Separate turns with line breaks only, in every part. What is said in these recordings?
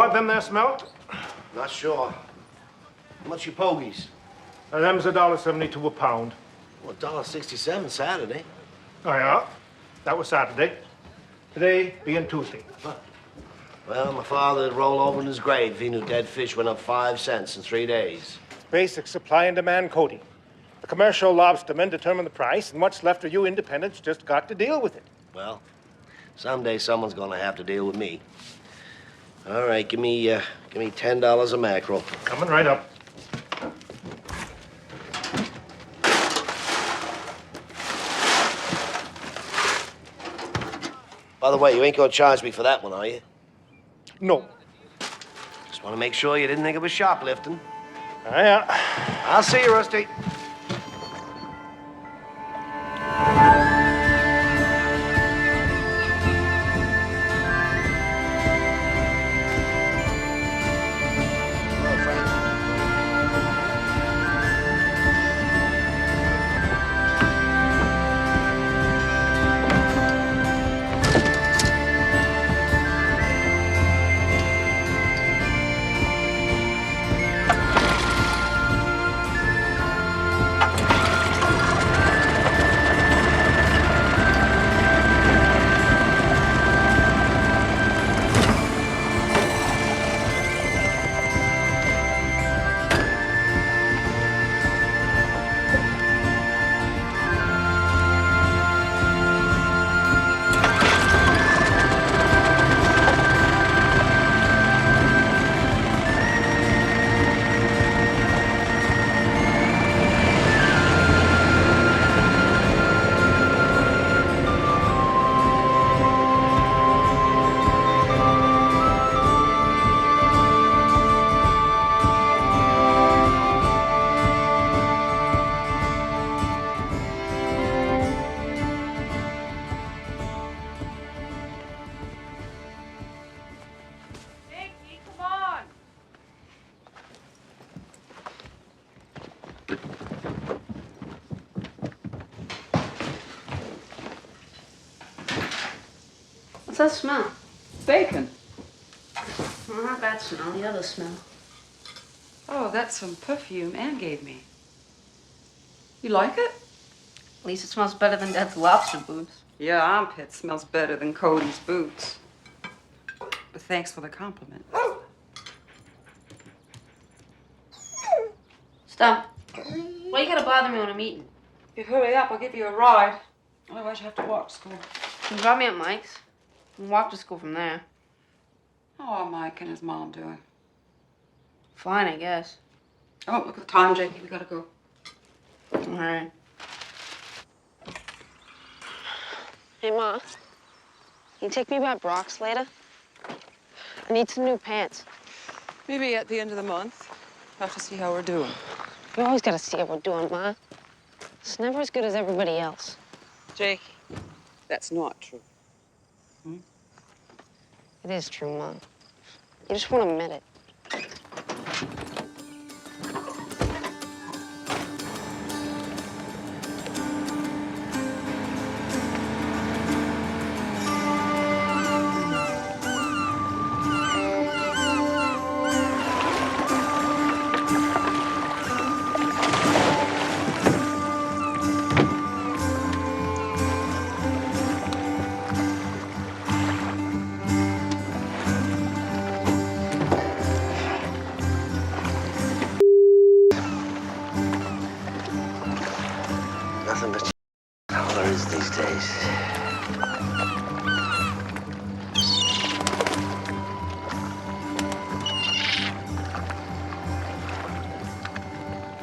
about them there smelt?
Not sure. How much you pogies?
Them's $1.72 a pound.
Well, $1.67 Saturday.
Oh, yeah? That was Saturday. Today being Tuesday.
Well, my father'd roll over in his grave if he knew dead fish went up 5 cents in 3 days.
Basic supply and demand coding. The commercial lobstermen determine the price, and what's left of you independents just got to deal with it.
Well, someday someone's gonna have to deal with me. All right, give me $10 a mackerel.
Coming right up.
By the way, you ain't gonna charge me for that one, are you?
No.
Just want to make sure you didn't think it was shoplifting.
Ah, yeah.
I'll see you, Rusty. Hello, Frank.
Jakey, come on.
What's that smell?
Bacon.
Well, not that smell, the other smell.
Oh, that's some perfume Anne gave me. You like it?
At least it smells better than Dad's lobster boots.
Your armpit smells better than Cody's boots. But thanks for the compliment.
Stop. Why you gotta bother me when I'm eating?
You hurry up, I'll give you a ride. Otherwise you have to walk to school.
You can drop me at Mike's and walk to school from there.
How are Mike and his mom doing?
Fine, I guess.
Oh, look at the time, Jakey. We gotta go.
All right. Hey, Ma. Can you take me by Brock's later? I need some new pants.
Maybe at the end of the month. Have to see how we're doing.
You always gotta see how we're doing, Ma. It's never as good as everybody else.
Jakey, that's not true.
It is true, Ma. You just won't admit it.
Nothing but colors these days.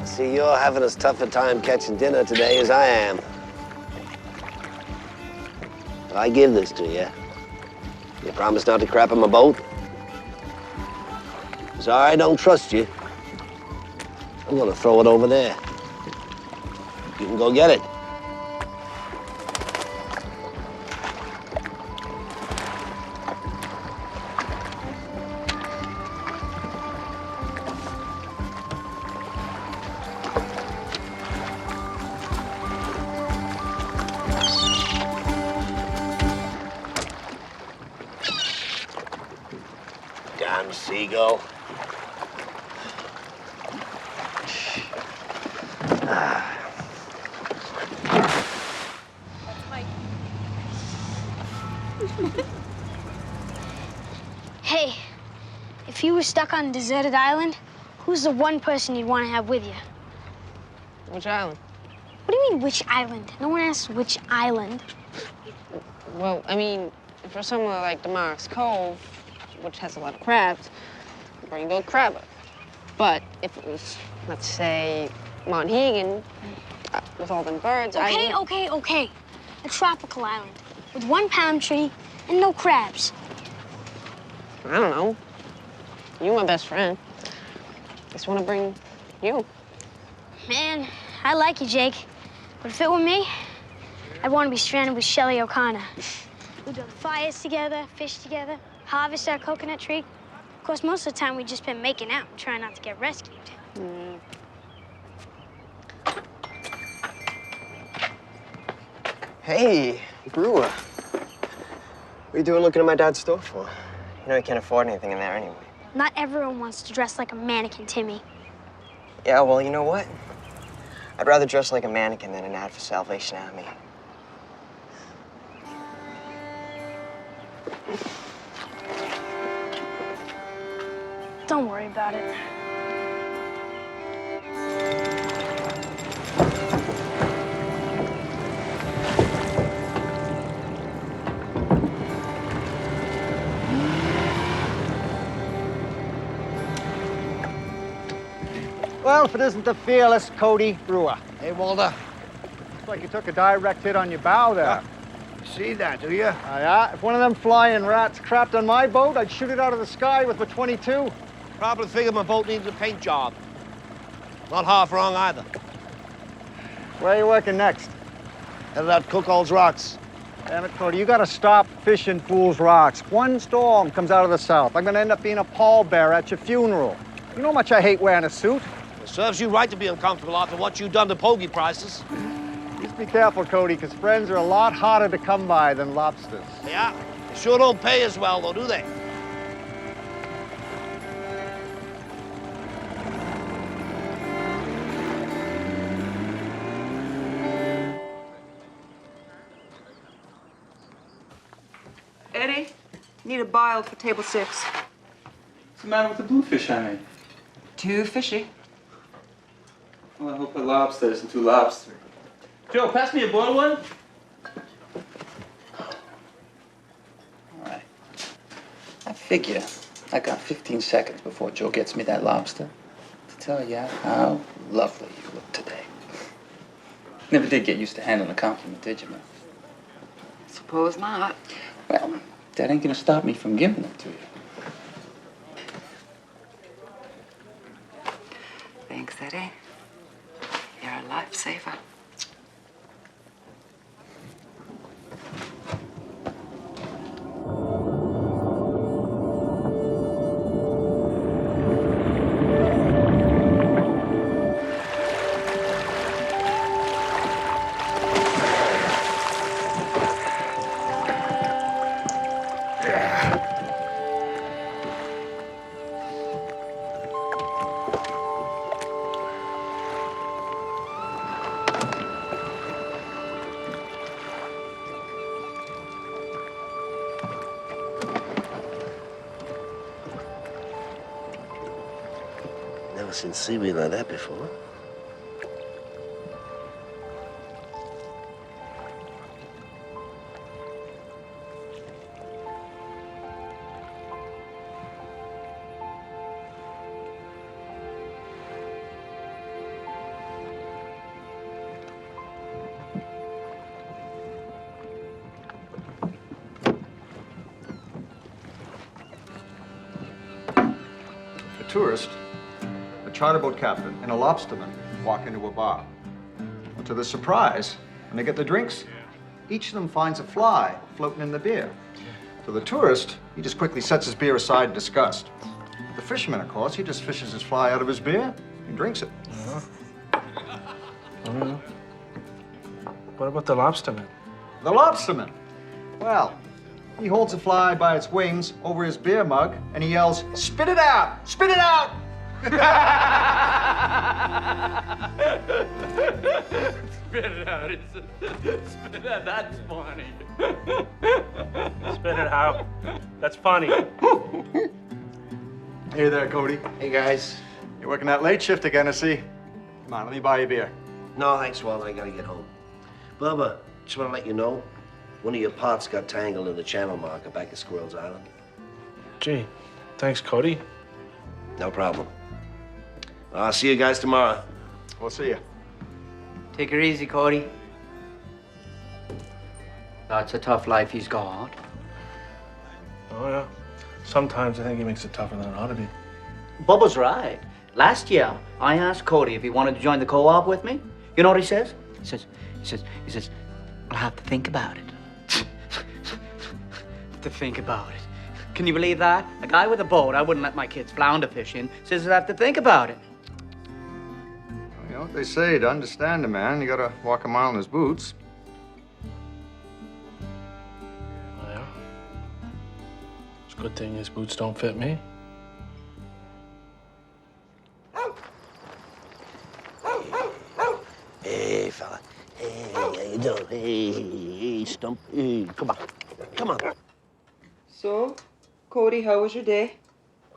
See, you're having as tough a time catching dinner today as I am. I give this to you. You promise not to crap on my boat? Sorry, I don't trust you. I'm gonna throw it over there. You can go get it. Damn Seagull.
Hey, if you were stuck on a deserted island, who's the one person you'd want to have with you?
Which island?
What do you mean, which island? No one asks which island.
Well, I mean, if we're somewhere like Damaris Cove, which has a lot of crabs, bring Bill Crabber. But if it was, let's say, Monhegan, with all them birds,
Okay. A tropical island with one palm tree and no crabs.
I don't know. You my best friend. Just want to bring you.
Man, I like you, Jake. But if it were me, I'd want to be stranded with Shelley O'Connor. We'd build fires together, fish together, harvest our coconut tree. Of course, most of the time we'd just been making out, trying not to get rescued.
Hey, Brewer. What are you doing looking at my dad's store for? You know he can't afford anything in there anyway.
Not everyone wants to dress like a mannequin, Timmy.
Yeah, well, you know what? I'd rather dress like a mannequin than an ad for Salvation Army.
Don't worry about it.
Well, if it isn't the fearless Cody Brewer.
Hey, Walter.
Looks like you took a direct hit on your bow there.
See that, do you?
Yeah, if one of them flying rats crapped on my boat, I'd shoot it out of the sky with my .22.
Probably figure my boat needs a paint job. Not half wrong either.
Where are you working next?
Headed out Cookall's Rocks.
Damn it, Cody, you gotta stop fishing Fool's Rocks. One storm comes out of the south. I'm gonna end up being a pallbearer at your funeral. You know how much I hate wearing a suit?
It serves you right to be uncomfortable after what you've done to pogey prices.
Just be careful, Cody, because friends are a lot harder to come by than lobsters.
Yeah, they sure don't pay as well, though, do they?
Eddie, need a bile for table 6.
What's the matter with the bluefish I made?
Too fishy.
Well, I hope a lobster isn't too lobster. Joe, pass me a boiled one. All right. I figure I got 15 seconds before Joe gets me that lobster to tell you how lovely you look today. Never did get used to handling a compliment, did you, man?
Suppose not.
Well, that ain't gonna stop me from giving them to you.
Thanks, Eddie. You're a lifesaver.
Never seen seaweed like that before.
A tourist, a charter boat captain, and a lobsterman walk into a bar. But to their surprise, when they get their drinks, each of them finds a fly floating in the beer. To the tourist, he just quickly sets his beer aside in disgust. The fisherman, of course, he just fishes his fly out of his beer and drinks it.
What about the lobsterman?
The lobsterman. Well, He holds a fly by its wings over his beer mug, and he yells, "Spit it out! Spit it out!"
Spit it out. Spit it out. That's funny.
Spit it out. That's funny.
Hey there, Cody.
Hey, guys.
You're working that late shift again, I see. Come on, let me buy you a beer.
No, thanks, Walter. I gotta get home. Bubba, just want to let you know, one of your pots got tangled in the channel marker back at Squirrels Island.
Gee, thanks, Cody.
No problem. I'll see you guys tomorrow.
We'll see you.
Take her easy, Cody. That's a tough life he's got.
Oh, yeah. Sometimes I think he makes it tougher than it ought to be.
Bubba's right. Last year, I asked Cody if he wanted to join the co-op with me. You know what he says? He says, I'll have to think about it. To think about it. Can you believe that? A guy with a boat I wouldn't let my kids flounder fish in says I have to think about it.
You know what they say, to understand a man, you gotta walk a mile in his boots.
Oh, yeah. It's a good thing his boots don't fit me.
Hey, fella. Hey, how you doing? Hey, Stump. Hey, come on. Come on.
So, Cody, how was your day?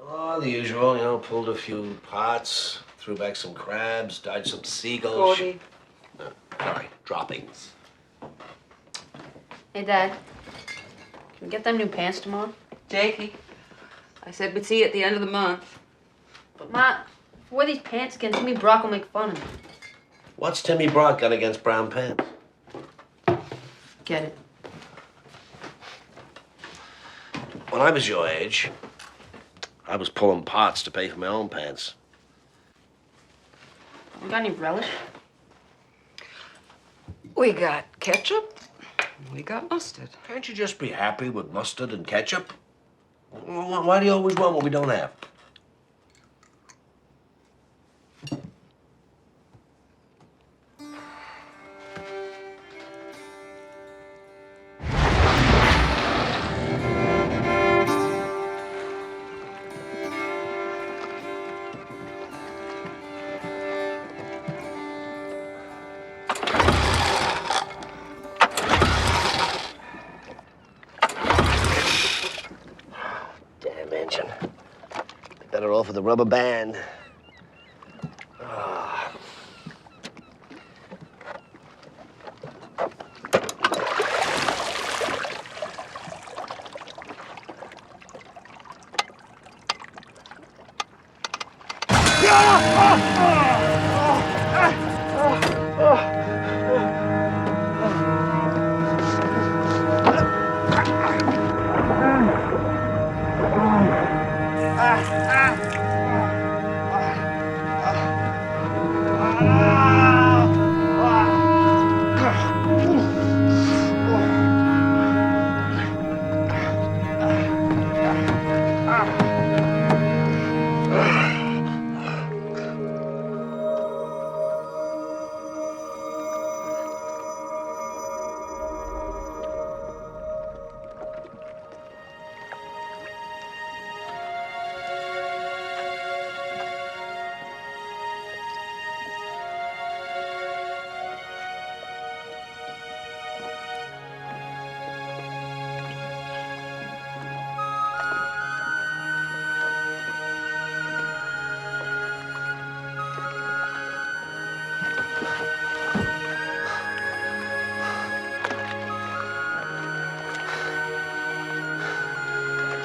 Oh, the usual, you know, pulled a few pots, threw back some crabs, dodged some seagulls.
Cody.
Sorry, droppings.
Hey, Dad. Can we get them new pants tomorrow?
Jakey, I said we'd see you at the end of the month.
But, Ma, if I wear these pants again, Timmy Brock will make fun of me.
What's Timmy Brock got against brown pants?
Get it?
When I was your age, I was pulling pots to pay for my own pants.
You got any relish?
We got ketchup. We got mustard.
Can't you just be happy with mustard and ketchup? Why do you always want what we don't have? Damn engine. Better off with a rubber band. Ah.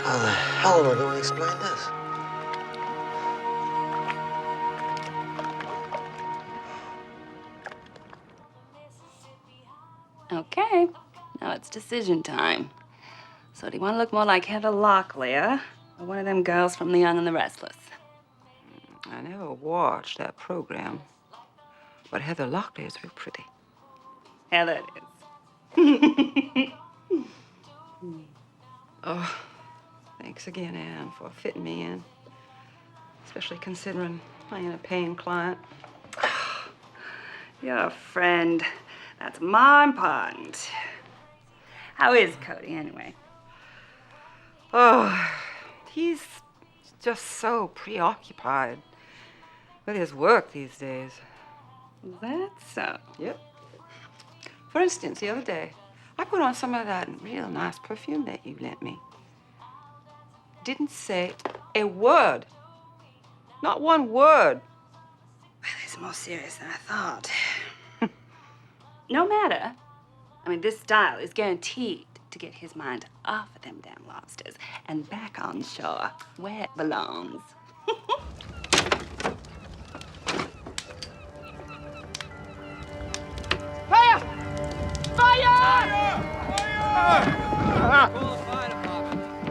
How the hell am I going to explain this?
Okay, now it's decision time. So do you want to look more like Heather Locklear or one of them girls from The Young and the Restless?
I never watched that program, but Heather Locklear is real pretty.
Heather it is.
Oh, thanks again, Anne, for fitting me in, especially considering I ain't a paying client.
You're a friend. That's more important. How is Cody, anyway?
Oh, he's just so preoccupied with his work these days.
That's so.
Yep. For instance, the other day, I put on some of that real nice perfume that you lent me. Didn't say a word. Not one word.
Well, it's more serious than I thought. No matter. I mean, this style is guaranteed to get his mind off of them damn lobsters and back on shore where it belongs.
Fire! Fire!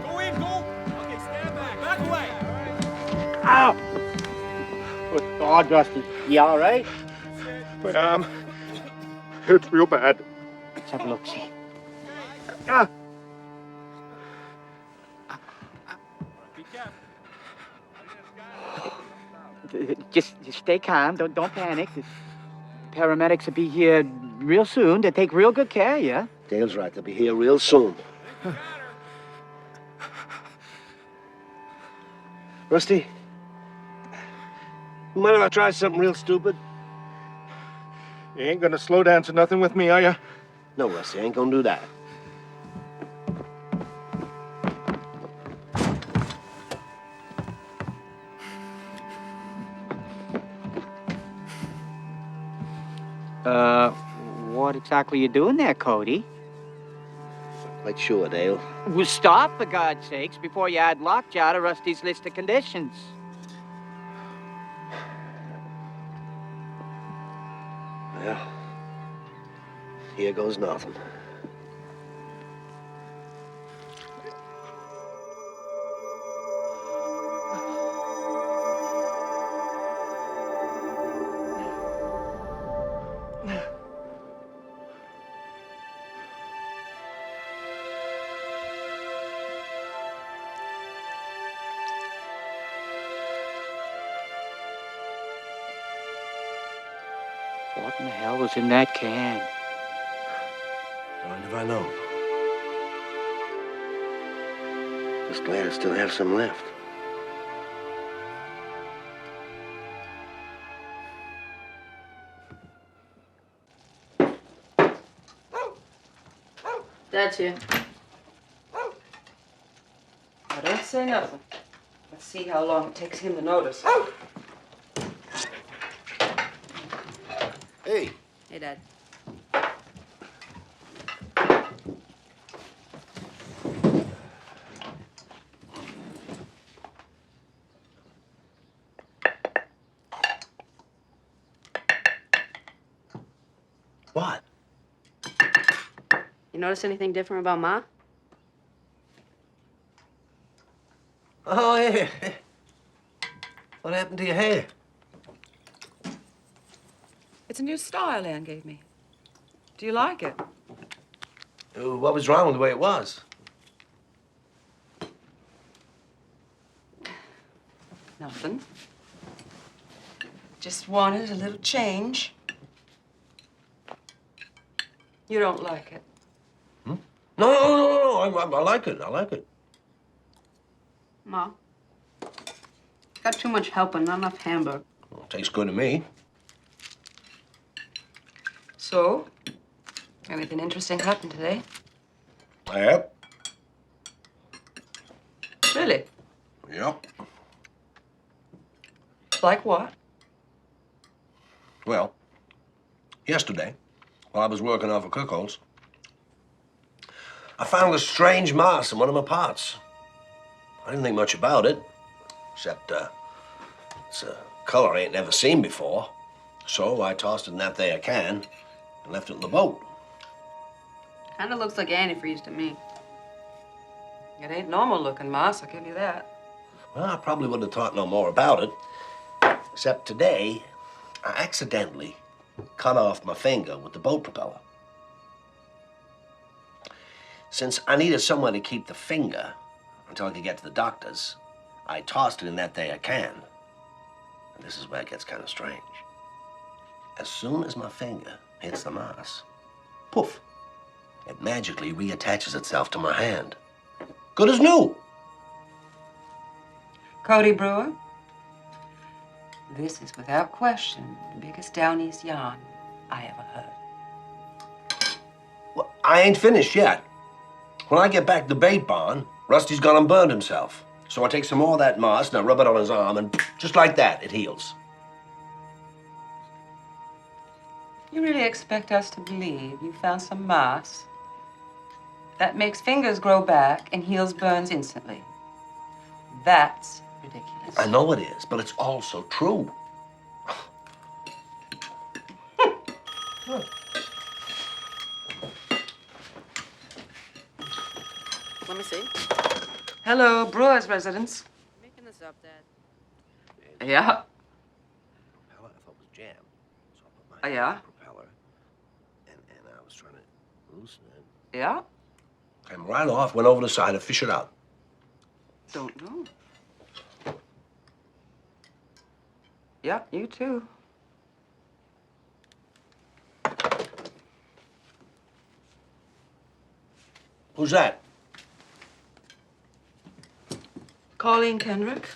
Go in, go! Okay, stand back. Back away.
Ow!
Good God, Rusty. You all right?
My arm hurts real bad.
Let's have a look, see.
Ah!
Just stay calm. Don't panic. The paramedics will be here real soon to take real good care of you.
Dale's right. They'll be here real soon. Rusty, you mind if I try something real stupid?
You ain't gonna slow down to nothing with me, are you?
No, Rusty, I ain't gonna do that.
What exactly you doing there, Cody?
Quite sure, Dale.
Well, stop, for God's sakes, before you add lockjaw to Rusty's list of conditions.
Well, here goes nothing.
What in the hell was in that can?
Darned if I know. Just glad I still have some left.
That's you.
Now, don't say nothing. Let's see how long it takes him to notice.
Hey.
Hey, Dad.
What?
You notice anything different about Ma?
Oh, yeah. What happened to your hair?
It's a new style Ann gave me. Do you like it?
What was wrong with the way it was?
Nothing. Just wanted a little change. You don't like it?
No. I like it. I like it.
Ma. Got too much help and not enough hamburger.
Well, tastes good to me.
So, anything interesting happened today?
Yep.
Really?
Yep.
Like what?
Well, yesterday, while I was working off of Cookhouse, I found a strange moss in one of my pots. I didn't think much about it, except it's a color I ain't never seen before. So I tossed it in that there can and left it in the boat.
Kinda looks like antifreeze to me.
It ain't normal looking, Moss, I'll give you that.
Well, I probably wouldn't have thought no more about it, except today, I accidentally cut off my finger with the boat propeller. Since I needed somewhere to keep the finger until I could get to the doctor's, I tossed it in that there can. And this is where it gets kind of strange. As soon as my finger hits the moss, poof, it magically reattaches itself to my hand. Good as new.
Cody Brewer, this is without question the biggest down east yarn I ever heard.
Well, I ain't finished yet. When I get back to the bait barn, Rusty's gone and burned himself. So I take some more of that moss and I rub it on his arm, and just like that, it heals.
You really expect us to believe you found some moss that makes fingers grow back and heals burns instantly? That's ridiculous.
I know it is, but it's also true.
Let me see.
Hello, Brewer's residence.
Making this up, Dad.
Yeah.
Propeller, I thought was jam. So I put my
Yeah.
propeller, and I was trying to loosen it.
Yeah.
Came right off, went over the side, and fish it out.
Don't know. Yeah, you too.
Who's that?
Colleen Kendrick.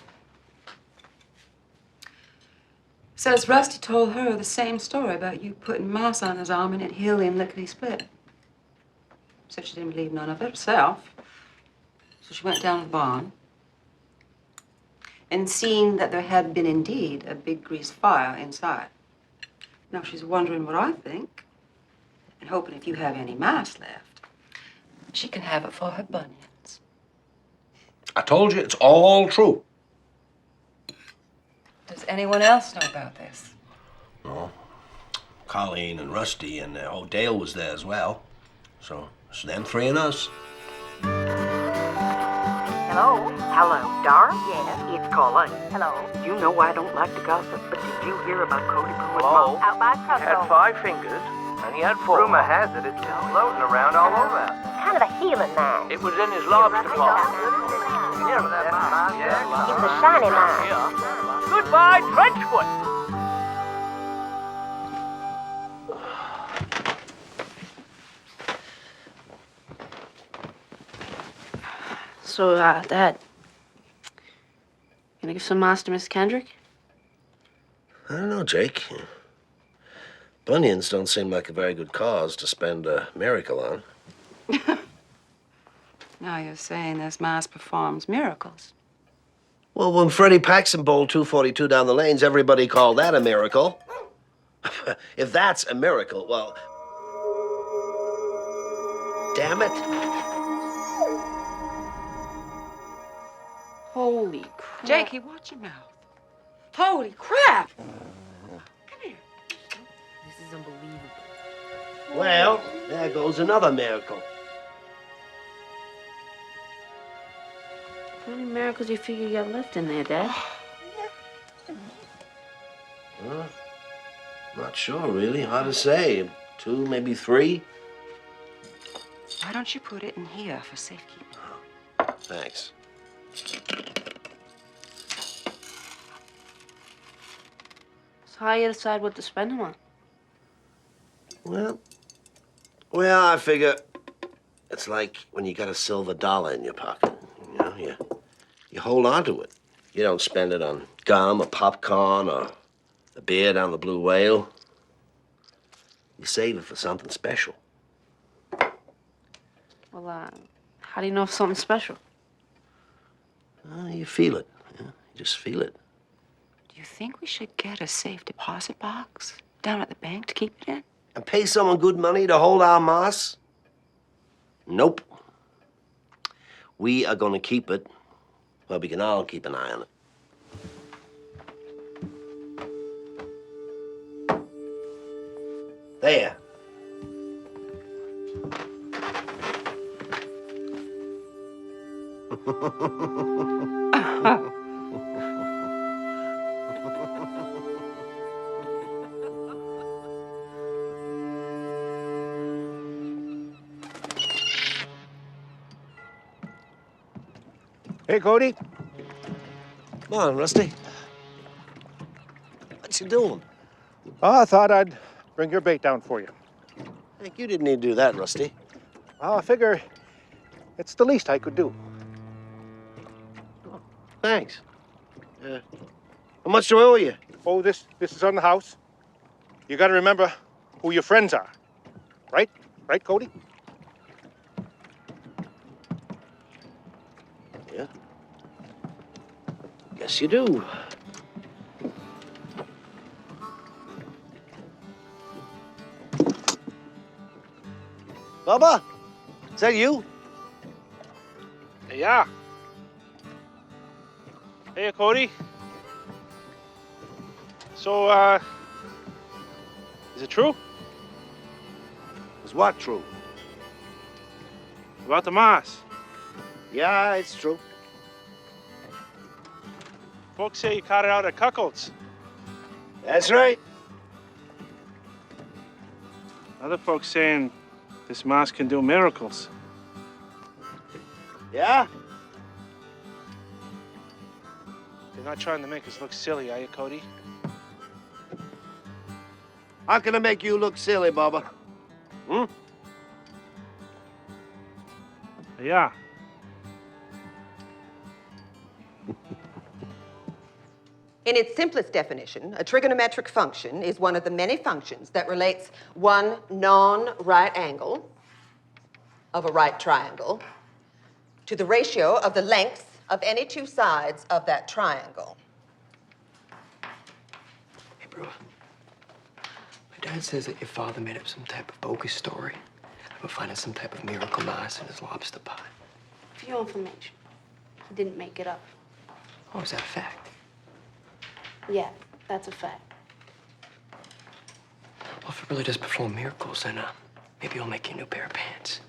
Says Rusty told her the same story about you putting moss on his arm and it healed him lickety-split. Said she didn't believe none of it herself. So she went down to the barn and seen that there had been indeed a big grease fire inside. Now she's wondering what I think and hoping if you have any moss left, she can have it for her bunions.
I told you, it's all true.
Does anyone else know about this?
No. Colleen and Rusty and Dale was there as well. So it's them three and us.
Hello? Hello, Dar? Yes, it's Colleen. Hello? You know I don't like to gossip, but did you hear about Cody Brewer's mom? Out by
He had 5 fingers, and he had 4. Rumor has it it's still floating around all over.
Kind of a healing mine.
It was in his lobster pot.
It was a shiny mine.
Yeah. Goodbye, Trenchfoot!
So, Dad, gonna give some moss to Miss Kendrick?
I don't know, Jake. Bunions don't seem like a very good cause to spend a miracle on.
Now you're saying this moss performs miracles.
Well, when Freddie Paxson bowled 242 down the lanes, everybody called that a miracle. If that's a miracle, well, damn it.
Holy crap.
Jakey, watch your mouth. Holy crap! Come here.
This is unbelievable.
Well, there goes another miracle.
How many miracles do you figure you got left in there, Dad?
Well, not sure, really. Hard to say. 2, maybe 3.
Why don't you put it in here for safekeeping?
Thanks.
So how you decide what to spend them on?
Well, I figure it's like when you got a silver dollar in your pocket. You know, you hold on to it. You don't spend it on gum or popcorn or a beer down the Blue Whale. You save it for something special.
Well, how do you know if something's special?
You feel it. You just feel it.
Do you think we should get a safe deposit box down at the bank to keep it in?
And pay someone good money to hold our moss? Nope. We are going to keep it where we can all keep an eye on it. There.
Hey, Cody.
Come on, Rusty. What you doing?
Oh, I thought I'd bring your bait down for you.
Heck, you didn't need to do that, Rusty.
Well, I figure it's the least I could do.
Thanks. How much do I owe you?
Oh, this is on the house. You got to remember who your friends are. Right? Right, Cody?
Yeah. Yes, you do. Bubba, is that you?
Yeah. Hey, Cody. So, is it true?
Is what true?
About the moss?
Yeah, it's true.
Folks say you caught it out at Cuckold's.
That's right.
Other folks saying this moss can do miracles.
Yeah?
You're not trying to make us look silly, are you, Cody?
How can I make you look silly, Bubba? Hmm?
Yeah.
In its simplest definition, a trigonometric function is one of the many functions that relates one non-right angle of a right triangle to the ratio of the lengths of any two sides of that triangle.
Hey, bro. My dad says that your father made up some type of bogus story about finding some type of miracle moss in his lobster pot.
For your information, he didn't make it up.
Oh, is that a fact?
Yeah, that's a fact.
Well, if it really does perform miracles, then maybe he'll make you a new pair of pants.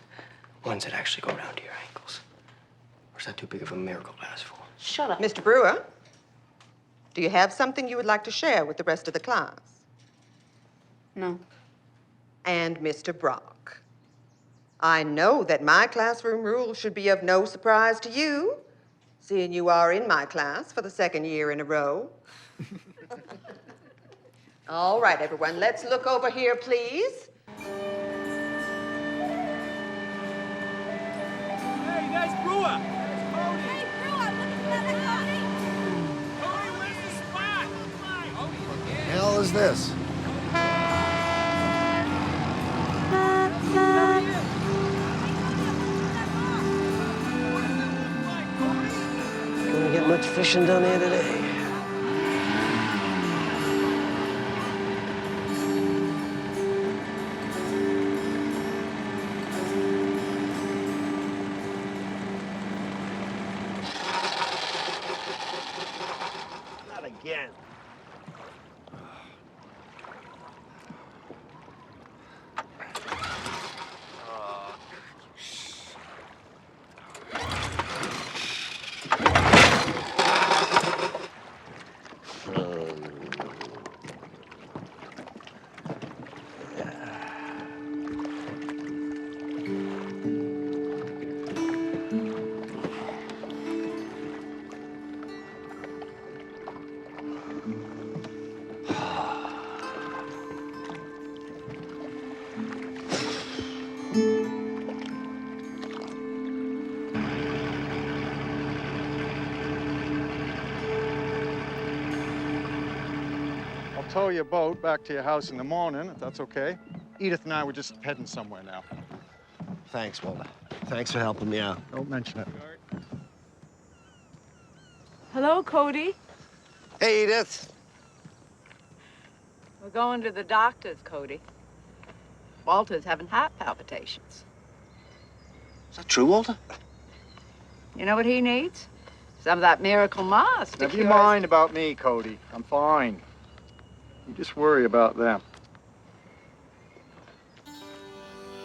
Ones that actually go down to your ankles. Or is that too big of a miracle to ask for?
Shut up. Mr. Brewer, do you have something you would like to share with the rest of the class?
No.
And Mr. Brock, I know that my classroom rules should be of no surprise to you, seeing you are in my class for the second year in a row. All right, everyone, let's look over here, please.
Hey, that's Brewer. That's Cody. Hey, Brewer, look at that, Cody. Cody, where's the spot? Cody,
The hell is this?
Gonna get much fishing done here today. Not again.
I'll tow your boat back to your house in the morning, if that's okay. Edith and I were just heading somewhere now.
Thanks, Walter. Thanks for helping me out.
Don't mention it.
Hello, Cody.
Hey, Edith.
We're going to the doctor's, Cody. Walter's having heart palpitations.
Is that true, Walter?
You know what he needs? Some of that miracle moss to
Never you
cure
mind about me, Cody. I'm fine. You just worry about them.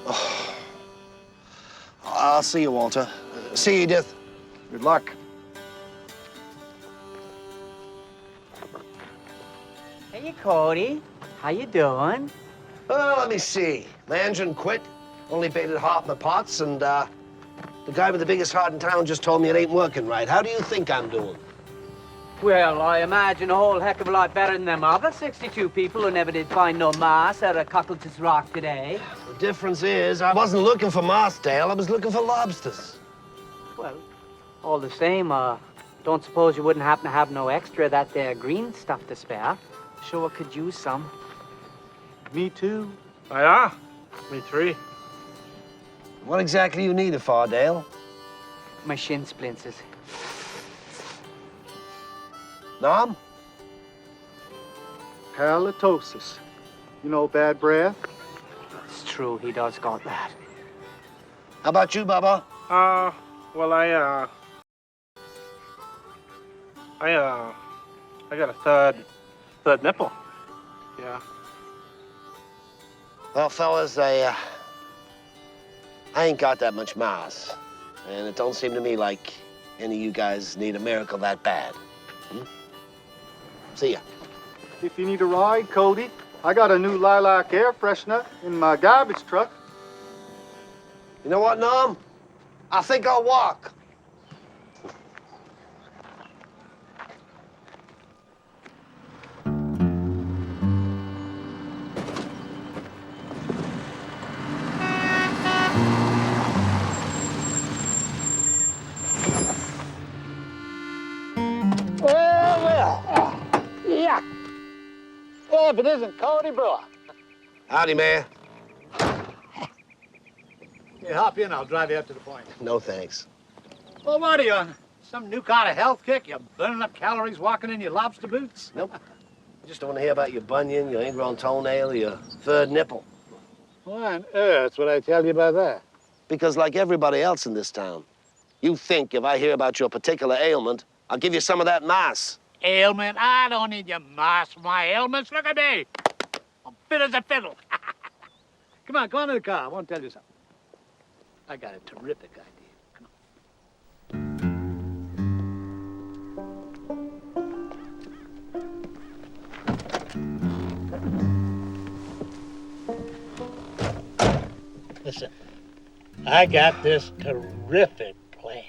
Oh. I'll see you, Walter. See you, Edith.
Good luck.
Hey, Cody. How you doing?
Well, let me see. My engine quit. Only baited half my pots, and the guy with the biggest heart in town just told me it ain't working right. How do you think I'm doing?
Well, I imagine a whole heck of a lot better than them other 62 people who never did find no moss out of Cuckold's Rock today.
The difference is I wasn't looking for Mossdale. I was looking for lobsters.
Well, all the same, Don't suppose you wouldn't happen to have no extra that there green stuff to spare? Sure could use some.
Me too. Yeah, me three.
What exactly you need it for, Dale?
My shin splinters.
Nom?
Halitosis. You know, bad breath?
It's true, he does got that.
How about you, Bubba?
Well, I got a third nipple. Yeah.
Well, fellas, I ain't got that much mass. And it don't seem to me like any of you guys need a miracle that bad. See ya.
If you need a ride, Cody, I got a new lilac air freshener in my garbage truck.
You know what, Nom? I think I'll walk.
Well. Yeah. Well, if it isn't Cody Brewer.
Howdy, man.
Here, hop in. I'll drive you up to the point.
No thanks.
Well, what are you on? Some new kind of health kick? You're burning up calories walking in your lobster boots?
Nope. I just don't want to hear about your bunion, your ingrown toenail, your third nipple.
Why on earth would I tell you about that?
Because like everybody else in this town, you think if I hear about your particular ailment, I'll give you some of that mass.
Ailment? I don't need your mass for my ailments. Look at me. I'm fit as a fiddle. Come on, go on to the car. I want to tell you something. I got a terrific idea. Come on.
Listen, I got this terrific plan.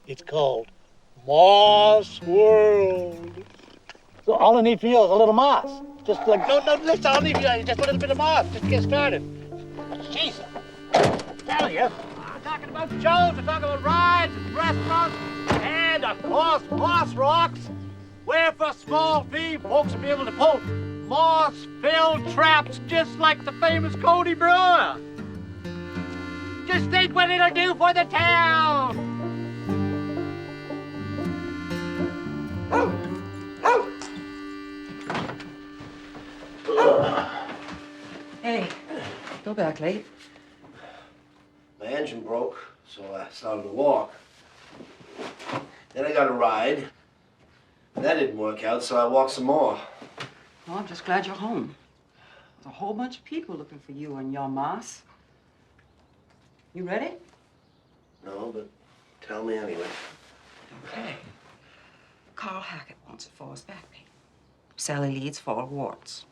It's called Moss World. So all I need for you is a little moss. Just like, no, listen, all I need for you is just a little bit of moss. Just get started. Jesus. I'm telling you.
I'm talking about shows, I'm talking about rides and restaurants, and of course, moss rocks, where for a small fee, folks will be able to pull moss-filled traps just like the famous Cody Brewer. Just think what it'll do for the town.
Hey, go back late.
My engine broke, so I started to walk. Then I got a ride. That didn't work out, so I walked some more.
Well, I'm just glad you're home. There's a whole bunch of people looking for you and your moss. You ready?
No, but tell me anyway.
Okay. Carl Hackett wants it for his back pain. Sally Leeds for her warts.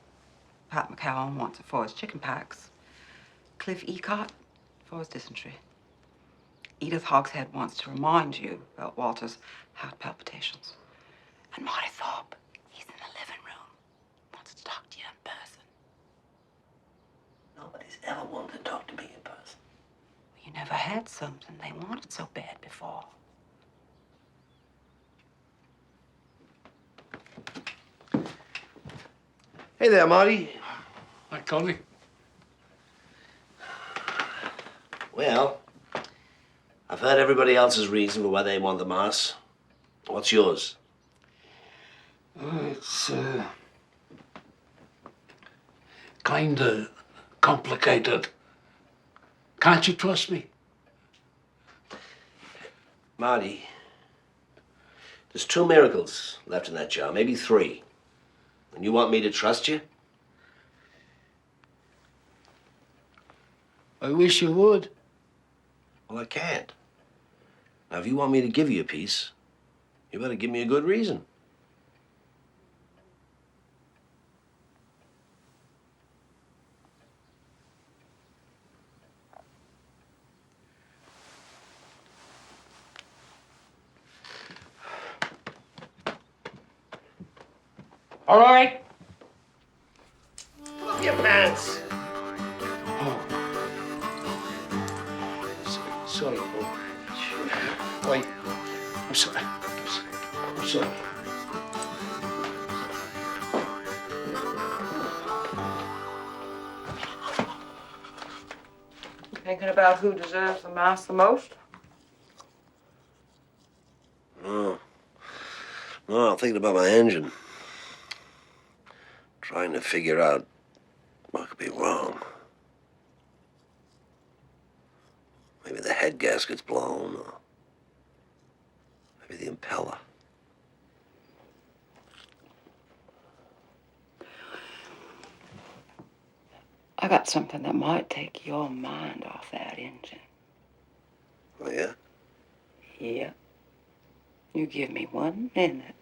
Pat McCowan wants it for his chicken pox. Cliff Ecott for his dysentery. Edith Hogshead wants to remind you about Walter's heart palpitations. And Marty Thorpe, he's in the living room. Wants to talk to you in person.
Nobody's ever wanted to talk to me in person.
You never had something they wanted so bad before.
Hey there, Marty.
Hi, Cody.
Well, I've heard everybody else's reason for why they want the moss. What's yours?
It's kinda complicated. Can't you trust me?
Marty, there's 2 miracles left in that jar, maybe 3. And you want me to trust you?
I wish you would.
Well, I can't. Now, if you want me to give you a piece, you better give me a good reason.
All right.
Pull up your pants.
Sorry. Wait.
I'm sorry. I'm sorry.
Thinking about who deserves the mouse the most?
No. No, I'm thinking about my engine. Trying to figure out what could be wrong. Maybe the head gasket's blown, or maybe the impeller.
I got something that might take your mind off that engine.
Oh, yeah?
Yeah. You give me 1 minute.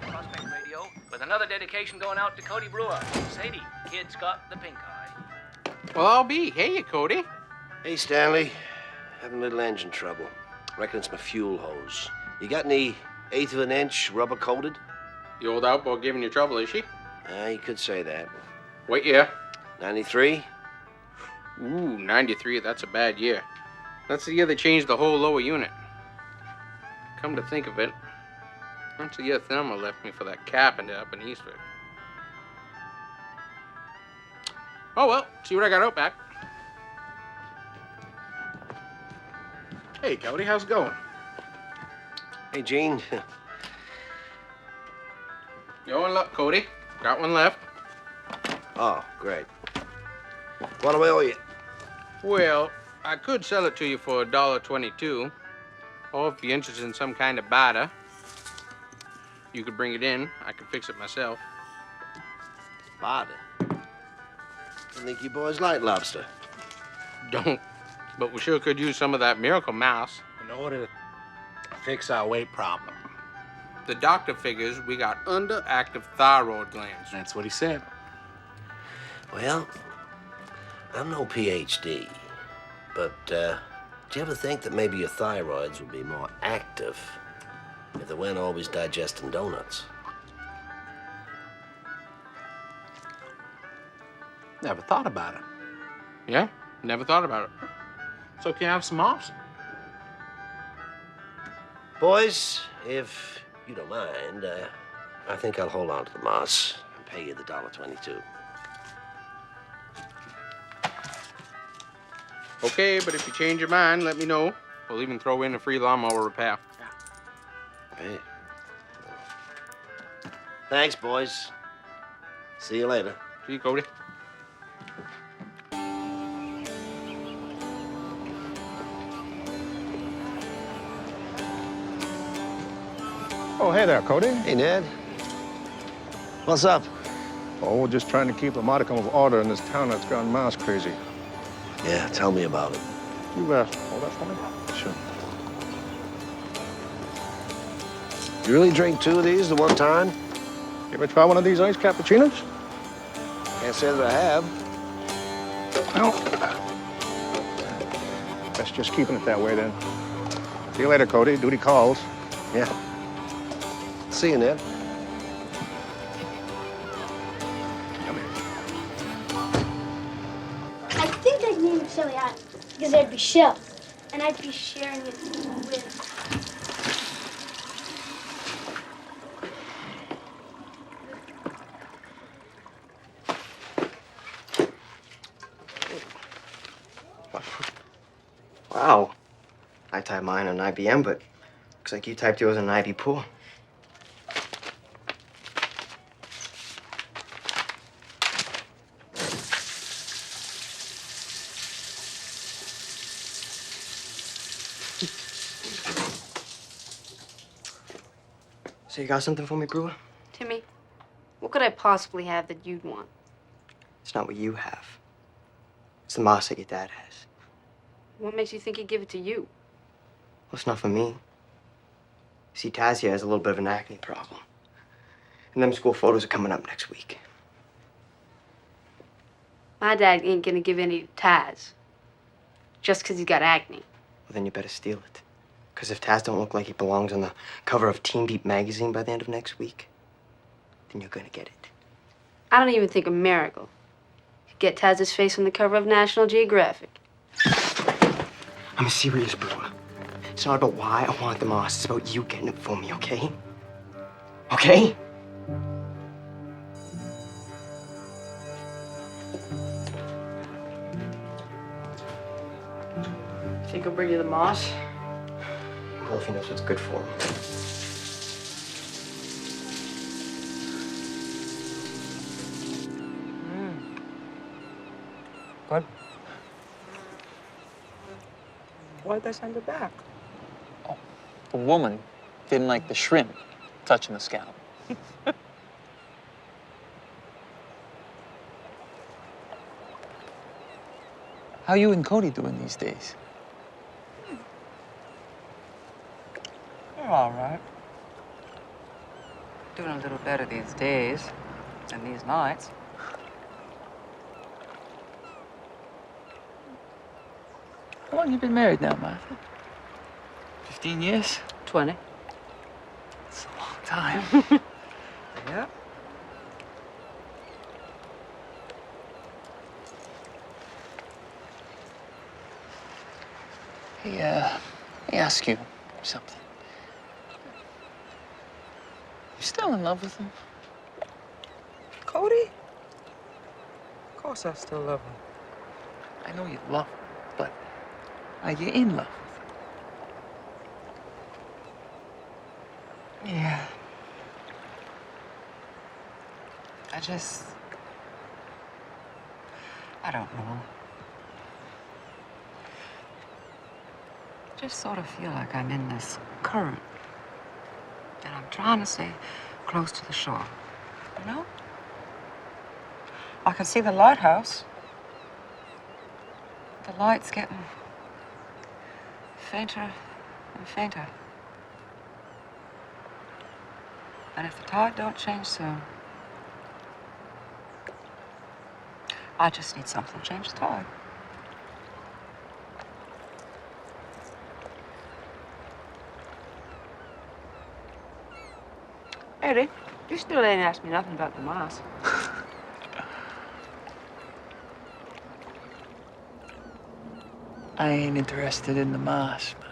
Prospect Radio with another dedication going out to Cody Brewer. Sadie, kid's got the pink eye.
Well, I'll be. Hey, Cody.
Hey, Stanley. Having a little engine trouble. Reckon it's my fuel hose. You got any 1/8 of an inch rubber coated?
The old outboard giving you trouble, is she?
You could say that.
What year?
93?
Ooh, 93. That's a bad year. That's the year they changed the whole lower unit. Come to think of it, that's the year Thelma left me for that carpenter up in Eastford. Oh, well, see what I got out back. Hey, Cody, how's it going?
Hey, Gene.
Going up, Cody. Got one left.
Oh, great. What do I owe you?
Well, I could sell it to you for $1.22. Or if you're interested in some kind of barter, you could bring it in. I could fix it myself.
Barter? I think you boys like lobster.
Don't. But we sure could use some of that miracle mouse.
In order to fix our weight problem.
The doctor figures we got underactive thyroid glands.
That's what he said.
Well, I'm no PhD, but do you ever think that maybe your thyroids would be more active if they weren't always digesting donuts?
Never thought about it.
Yeah, never thought about it.
So can I have some mouse?
Boys, if you don't mind, I think I'll hold on to the mouse and pay you the $1.22.
Okay, but if you change your mind, let me know. We'll even throw in a free lawnmower repair.
Hey. Thanks, boys. See you later.
See you, Cody.
Oh, hey there, Cody.
Hey, Ned. What's up?
Oh, just trying to keep a modicum of order in this town that's gone mouse crazy.
Yeah, tell me about it.
You hold that for me? Sure.
You really drink 2 of these at one time?
You ever try one of these iced cappuccinos?
Can't say that I have.
Well, best just keeping it that way then. See you later, Cody. Duty calls.
Yeah. See you, Ned.
I think I'd name it Shelly Island because there'd be shells, and I'd be sharing it with.
Wow. I typed mine on IBM, but looks like you typed yours on an IB pool. So you got something for me, Brewer?
Timmy, what could I possibly have that you'd want?
It's not what you have. It's the moss that your dad has.
What makes you think he'd give it to you?
Well, it's not for me. See, Taz here has a little bit of an acne problem. And them school photos are coming up next week.
My dad ain't gonna give any to Taz. Just 'cause he's got acne.
Well, then you better steal it. Because if Taz don't look like he belongs on the cover of Teen Beat magazine by the end of next week, then you're gonna get it.
I don't even think a miracle could get Taz's face on the cover of National Geographic.
I'm serious, Brewer. It's not about why I want the moss. It's about you getting it for me, okay? Okay?
Think I'll bring you the moss?
Well, if he knows what's good for him.
Good. Why'd they send it back?
The woman didn't like the shrimp touching the scalp. How you and Cody doing these days?
They're all right. Doing a little better these days than these nights.
How long you been married now, Martha? 15 years?
20.
It's a long time.
Yeah.
Hey, let me ask you something. You still in love with him?
Cody? Of course I still love him.
I know you love him, but are you in love with him?
Yeah. I don't know. I just sort of feel like I'm in this current. And I'm trying to stay close to the shore, you know? I can see the lighthouse. The light's getting fainter and fainter. And if the tide don't change soon, I just need something to change the tide. Eddie, you still ain't asked me nothing about the moss.
I ain't interested in the moss, Martha.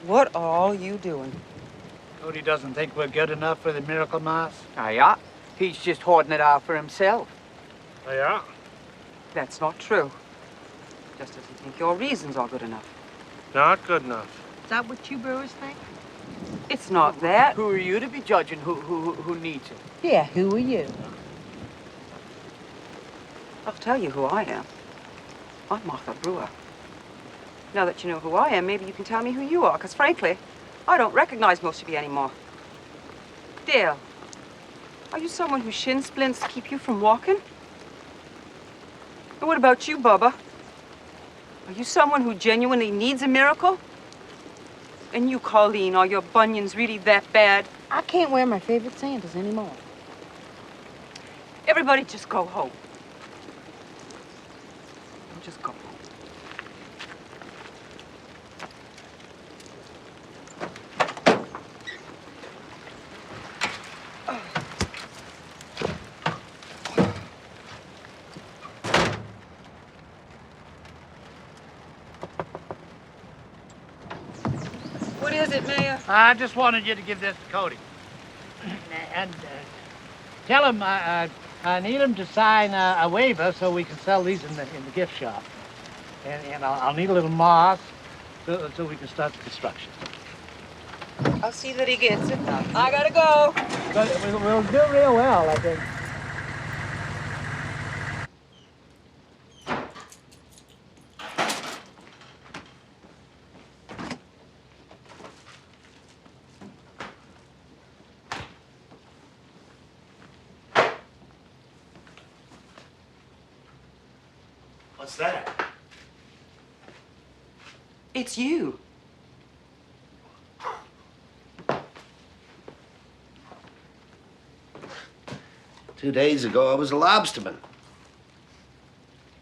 What are all you doing?
Cody doesn't think we're good enough for the miracle moss.
Ah, yeah. He's just hoarding it out for himself.
Oh, yeah?
That's not true. Just doesn't think your reasons are good enough.
Not good enough.
Is that what you brewers think?
It's not that.
Who are you to be judging who needs it?
Yeah, who are you? I'll tell you who I am. I'm Martha Brewer. Now that you know who I am, maybe you can tell me who you are, because frankly, I don't recognize most of you anymore. Dale, are you someone whose shin splints keep you from walking? And what about you, Bubba? Are you someone who genuinely needs a miracle? And you, Colleen, are your bunions really that bad?
I can't wear my favorite sandals anymore.
Everybody just go home. Just go home. is it, Mayor?
I just wanted you to give this to Cody. And tell him I need him to sign a waiver so we can sell these in the gift shop. And I'll need a little moss so we can start the construction.
I'll see that he gets it. I gotta go.
But we'll do real well, I think.
What's that?
It's you.
Two days ago, I was a lobsterman.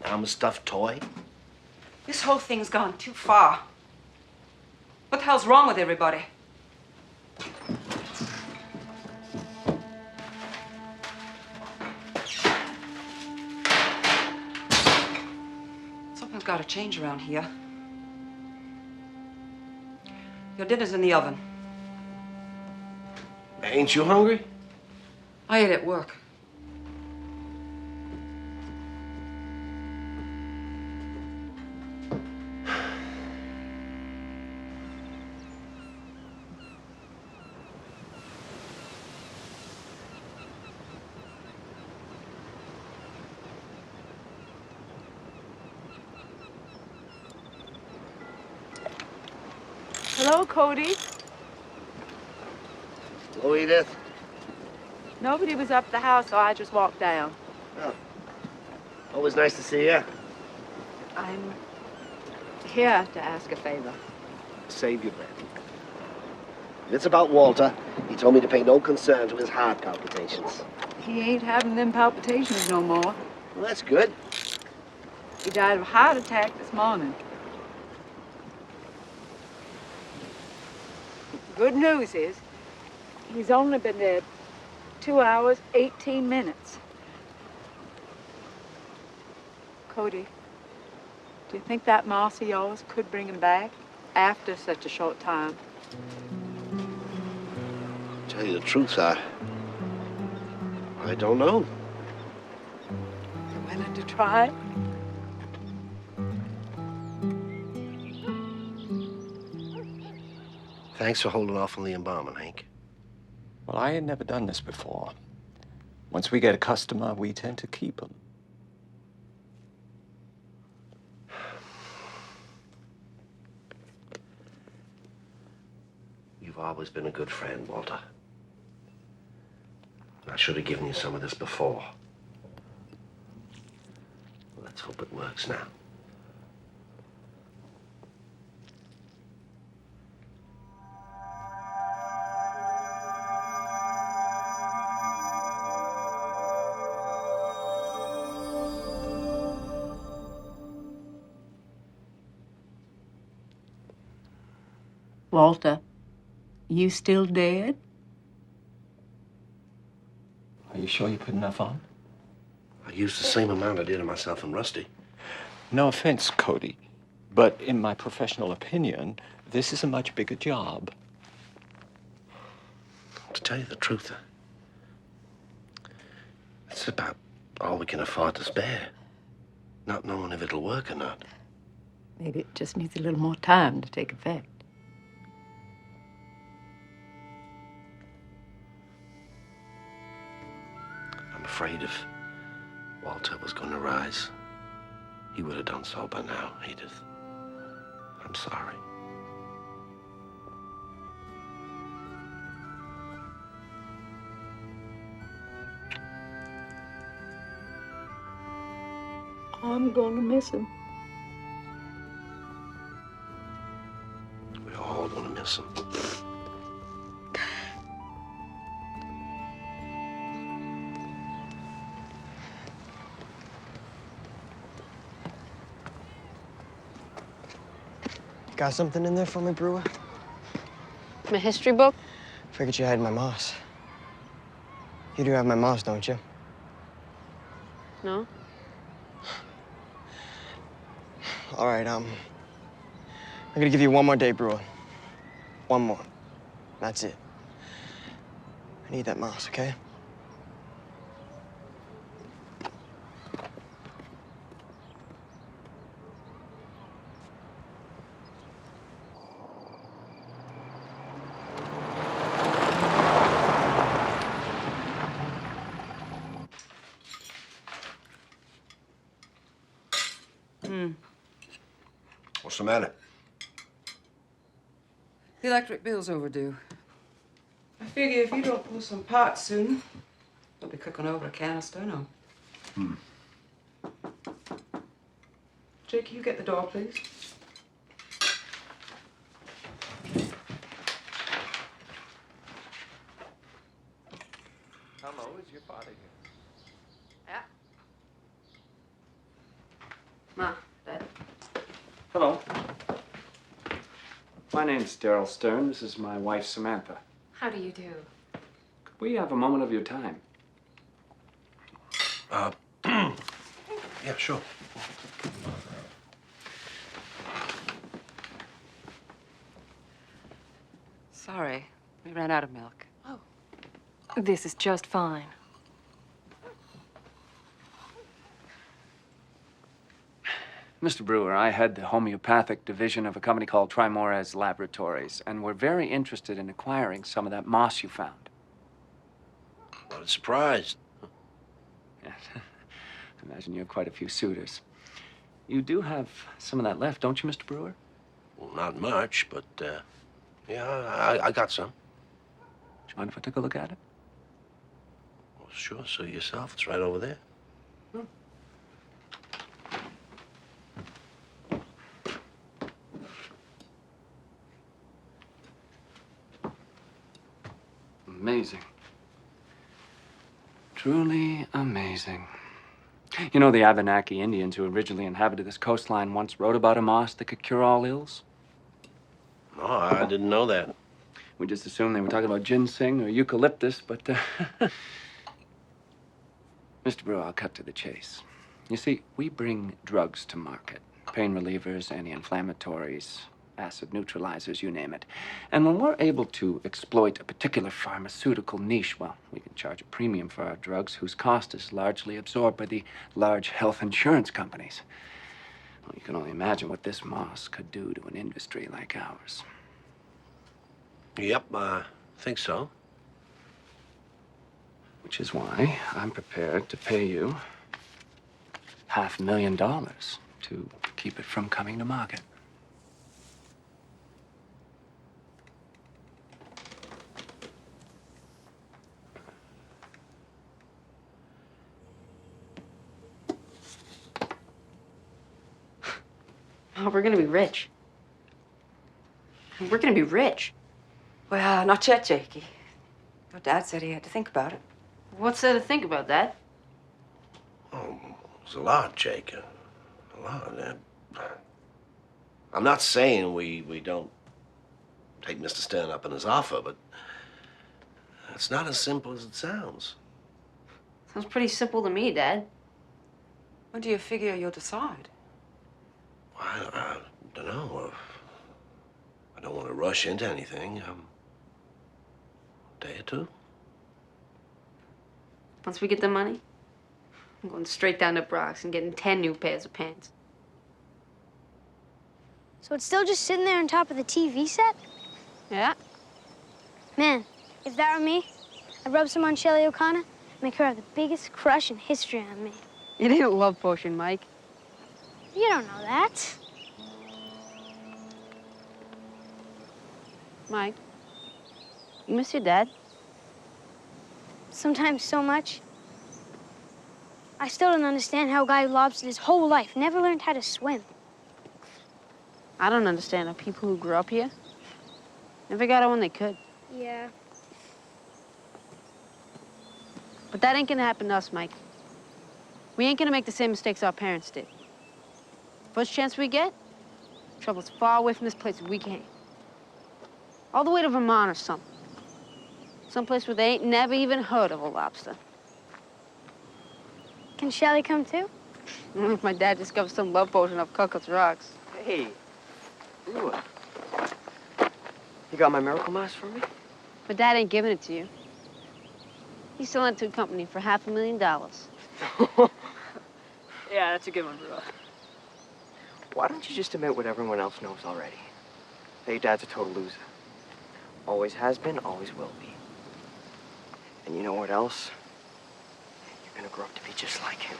Now I'm a stuffed toy.
This whole thing's gone too far. What the hell's wrong with everybody? Something's got to change around here. Your dinner's in the oven.
Ain't you hungry?
I ate at work.
Hello, Cody.
Hello, Edith.
Nobody was up at the house, so I just walked down.
Oh. Always nice to see you.
I'm here to ask a favor.
Save your breath. If it's about Walter, he told me to pay no concern to his heart palpitations.
He ain't having them palpitations no more.
Well, that's good.
He died of a heart attack this morning. Good news is, he's only been dead 2 hours, 18 minutes. Cody, do you think that moss of yours could bring him back after such a short time?
Tell you the truth, I don't know.
You willing to try?
Thanks for holding off on the embalming, Hank.
Well, I had never done this before. Once we get a customer, we tend to keep them.
You've always been a good friend, Walter. I should have given you some of this before. Let's hope it works now.
Walter, you still dead?
Are you sure you put enough on?
I used the same amount I did on myself and Rusty.
No offense, Cody, but in my professional opinion, this is a much bigger job.
To tell you the truth, it's about all we can afford to spare. Not knowing if it'll work or not.
Maybe it just needs a little more time to take effect.
I'm afraid if Walter was going to rise, he would have done so by now, Edith. I'm sorry.
I'm gonna miss him.
We're all going to miss him.
Got something in there for me, Brewer?
My history book?
Figured you had my moss. You do have my moss, don't you?
No?
All right, I'm gonna give you one more day, Brewer. One more. That's it. I need that moss, okay?
What's the matter?
The electric bill's overdue. I figure if you don't pull some parts soon, you'll be cooking over a can of steno. Jake, you get the door, please.
Hello, is your father here?
Yeah. Ma, Dad.
Hello. My name's Daryl Stern. This is my wife, Samantha.
How do you do?
Could we have a moment of your time?
Yeah, sure.
Sorry, we ran out of milk.
This is just fine.
Mr. Brewer, I head the homeopathic division of a company called Trimores Laboratories, and we're very interested in acquiring some of that moss you found.
What a surprise.
Yes. Imagine you have quite a few suitors. You do have some of that left, don't you, Mr. Brewer?
Well, not much, but, yeah, I got some.
Do you mind if I took a look at it?
Well, sure, so yourself. It's right over there.
Amazing. Truly amazing. You know, the Abenaki Indians who originally inhabited this coastline once wrote about a moss that could cure all ills?
No, I didn't know that.
We just assumed they were talking about ginseng or eucalyptus, but, Mr. Brewer, I'll cut to the chase. You see, we bring drugs to market. Pain relievers, anti-inflammatories, acid neutralizers, you name it. And when we're able to exploit a particular pharmaceutical niche, well, we can charge a premium for our drugs whose cost is largely absorbed by the large health insurance companies. Well, you can only imagine what this moss could do to an industry like ours.
Yep, I think so.
Which is why I'm prepared to pay you $500,000 to keep it from coming to market.
Oh, we're gonna be rich. We're gonna be rich.
Well, not yet, Jakey. Your dad said he had to think about it.
What's there to think about, Dad?
Oh, it's a lot, Jake. A lot. I'm not saying we don't take Mr. Stern up on his offer, but it's not as simple as it sounds.
Sounds pretty simple to me, Dad.
When do you figure you'll decide?
I don't know. I don't want to rush into anything. A day or two.
Once we get the money, I'm going straight down to Brock's and getting 10 new pairs of pants.
So it's still just sitting there on top of the TV set?
Yeah.
Man, if that were me, I'd rub some on Shelly O'Connor, make her have the biggest crush in history on me.
It ain't a love potion, Mike.
You don't know that.
Mike, you miss your dad?
Sometimes so much. I still don't understand how a guy who lobstered his whole life never learned how to swim.
I don't understand how people who grew up here never got out when they could.
Yeah.
But that ain't gonna happen to us, Mike. We ain't gonna make the same mistakes our parents did. First chance we get, travel as far away from this place as we can. All the way to Vermont or something. Someplace where they ain't never even heard of a lobster.
Can Shelly come too?
If my dad discovers some love potion off Cocos Rocks.
Hey, Brewer.
You got my miracle mask for me?
But Dad ain't giving it to you. He's selling it to a company for $500,000.
Yeah, that's a good one, bro.
Why don't you just admit what everyone else knows already? That your dad's a total loser. Always has been, always will be. And you know what else? You're gonna grow up to be just like him.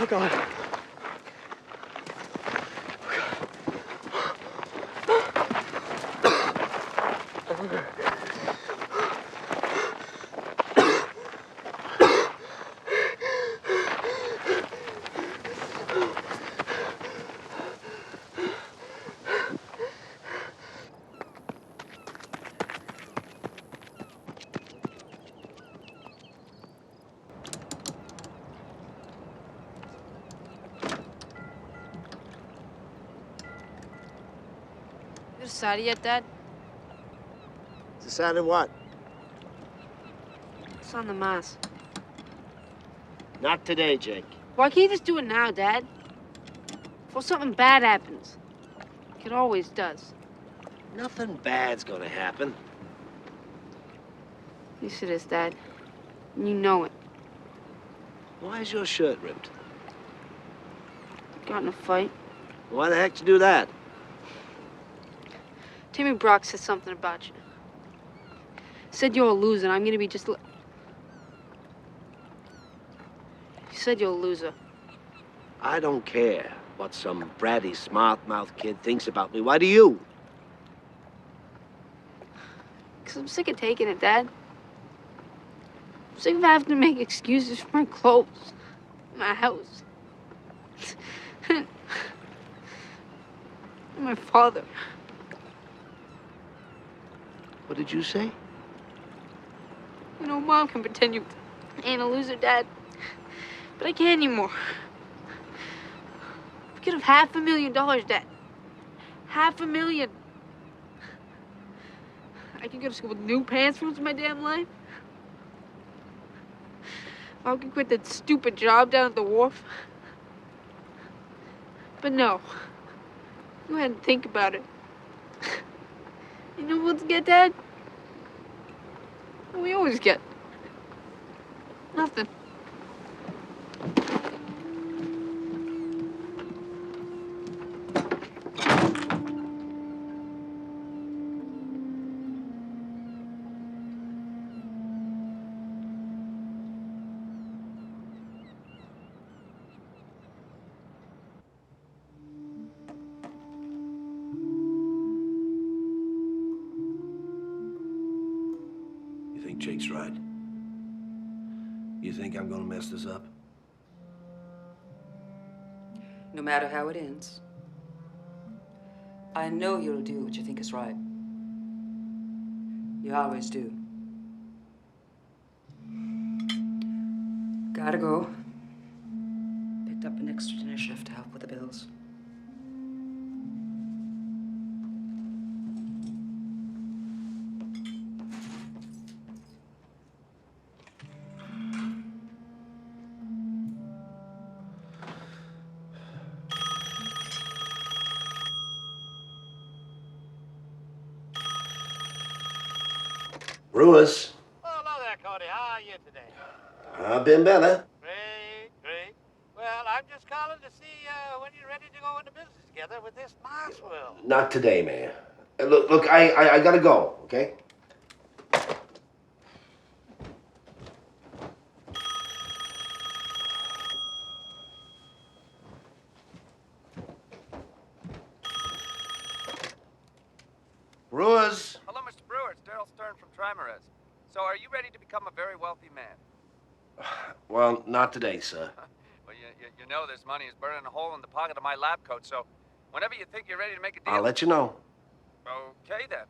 Oh, God.
You decided yet, Dad?
Decided what?
It's on the mask.
Not today, Jake.
Why can't you just do it now, Dad? Before something bad happens. Like it always does.
Nothing bad's gonna happen.
Yes, it is, Dad. And you know it.
Why is your shirt ripped?
Got in a fight.
Why the heck did you do that?
Timmy Brock said something about you. Said you're a loser, and I'm gonna be just He said you're a loser.
I don't care what some bratty, smart-mouthed kid thinks about me. Why do you?
Because I'm sick of taking it, Dad. I'm sick of having to make excuses for my clothes, my house, and my father.
What did you say?
You know, Mom can pretend you ain't a loser, Dad. But I can't anymore. We could have $500,000, Dad. $500,000. I can go to school with new pants for the rest of my damn life. I can quit that stupid job down at the wharf. But no. Go ahead and think about it. You know what to get, Dad? What we always get. Nothing.
You think Jake's right? You think I'm gonna mess this up?
No matter how it ends, I know you'll do what you think is right. You always do. Gotta go. Picked up an extra dinner shift to help with the bills.
Brewers,
Oh, hello there, Cody. How are you today?
I've been better.
Great, great. Well, I'm just calling to see when you're ready to go into business together with this Mars World.
Not today, man. Look, I gotta go, okay? Brewers.
Hello, Mr. Brewer. It's Daryl Stern from Trimares. So, are you ready to become a very wealthy man?
Well, not today, sir.
Well, you know this money is burning a hole in the pocket of my lab coat, so whenever you think you're ready to make a deal...
I'll let you know.
Okay, then.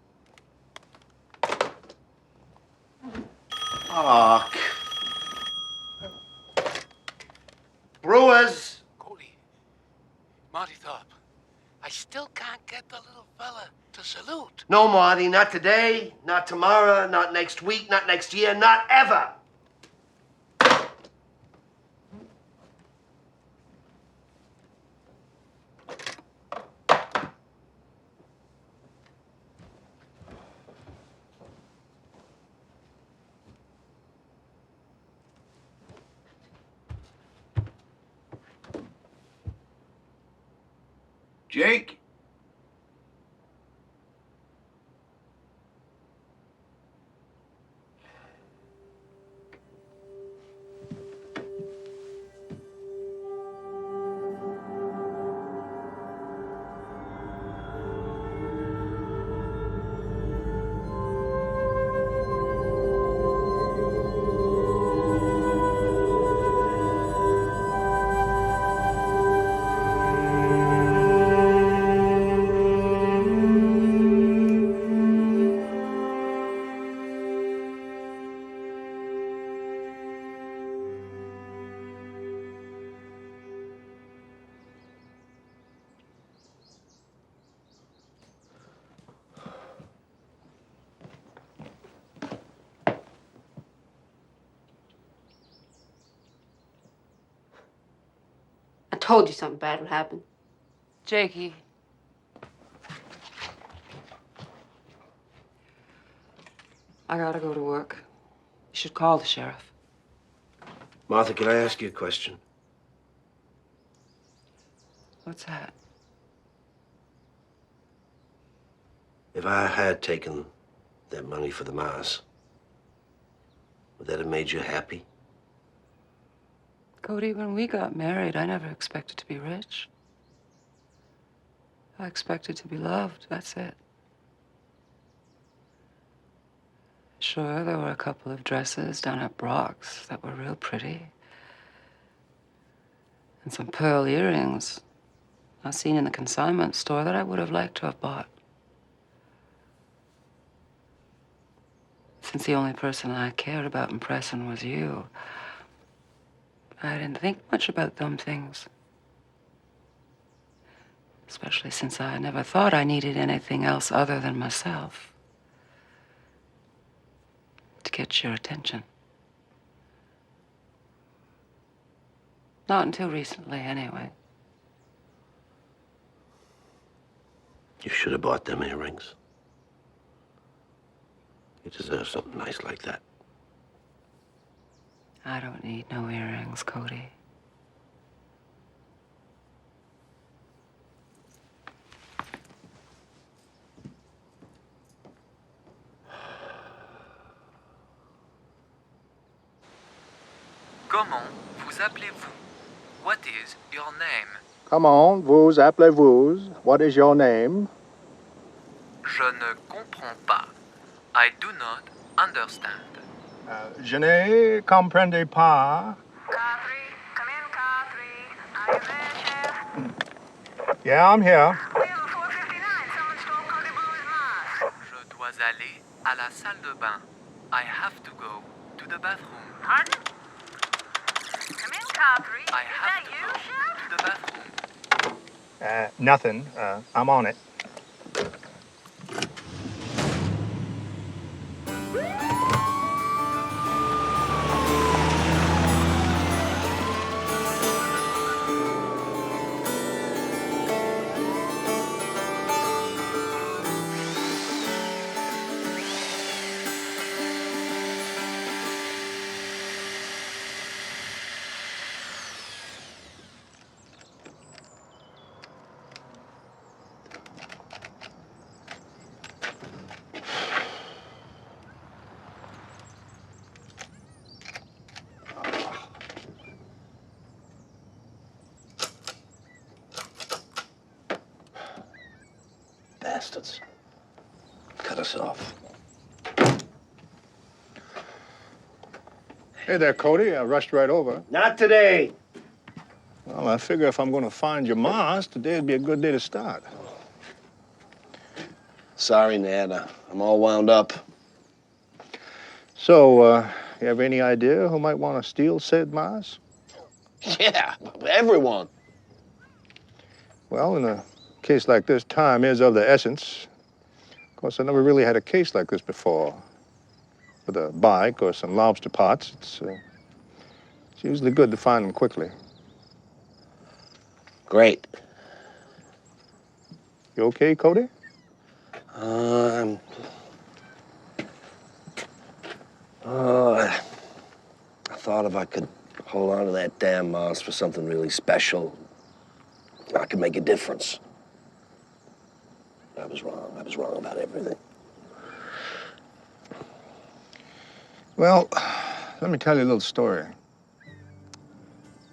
Aw. Brewers.
Cody. Marty Tharp.
I still can't get the little fella to salute.
No, Marty, not today, not tomorrow, not next week, not next year, not ever. Jake?
I told you something bad would happen.
Jakey. I gotta go to work. You should call the sheriff.
Martha, can I ask you a question?
What's that?
If I had taken that money for the Mars, would that have made you happy?
Cody, when we got married, I never expected to be rich. I expected to be loved, that's it. Sure, there were a couple of dresses down at Brock's that were real pretty. And some pearl earrings I seen in the consignment store that I would have liked to have bought. Since the only person I cared about impressing was you, I didn't think much about them things. Especially since I never thought I needed anything else other than myself to get your attention. Not until recently, anyway.
You should have bought them earrings. You deserve something nice like that.
I don't need no earrings, Cody.
Comment vous appelez-vous? What is your name?
Comment vous appelez-vous? What is your name?
Je ne comprends pas. I do not understand.
Je ne comprends pas. Yeah, I'm here.
Je dois aller à la salle de bain. I have to go to the bathroom.
Pardon? Come in, Carberry.
I have to go to the bathroom.
Nothing. I'm on it.
Bastards. Cut us off.
Hey there, Cody. I rushed right over.
Not today.
Well, I figure if I'm going to find your Mars, today'd be a good day to start.
Sorry, Ned. I'm all wound up.
So, you have any idea who might want to steal said Mars?
Yeah, everyone.
Well, in a
case like this, time is of the essence. Of course, I never really had a case like this before. With a bike or some lobster pots, it's usually good to find them quickly.
Great.
You okay, Cody?
I thought if I could hold on to that damn moss for something really special, I could make a difference. I was wrong. I was wrong about everything.
Well, let me tell you a little story.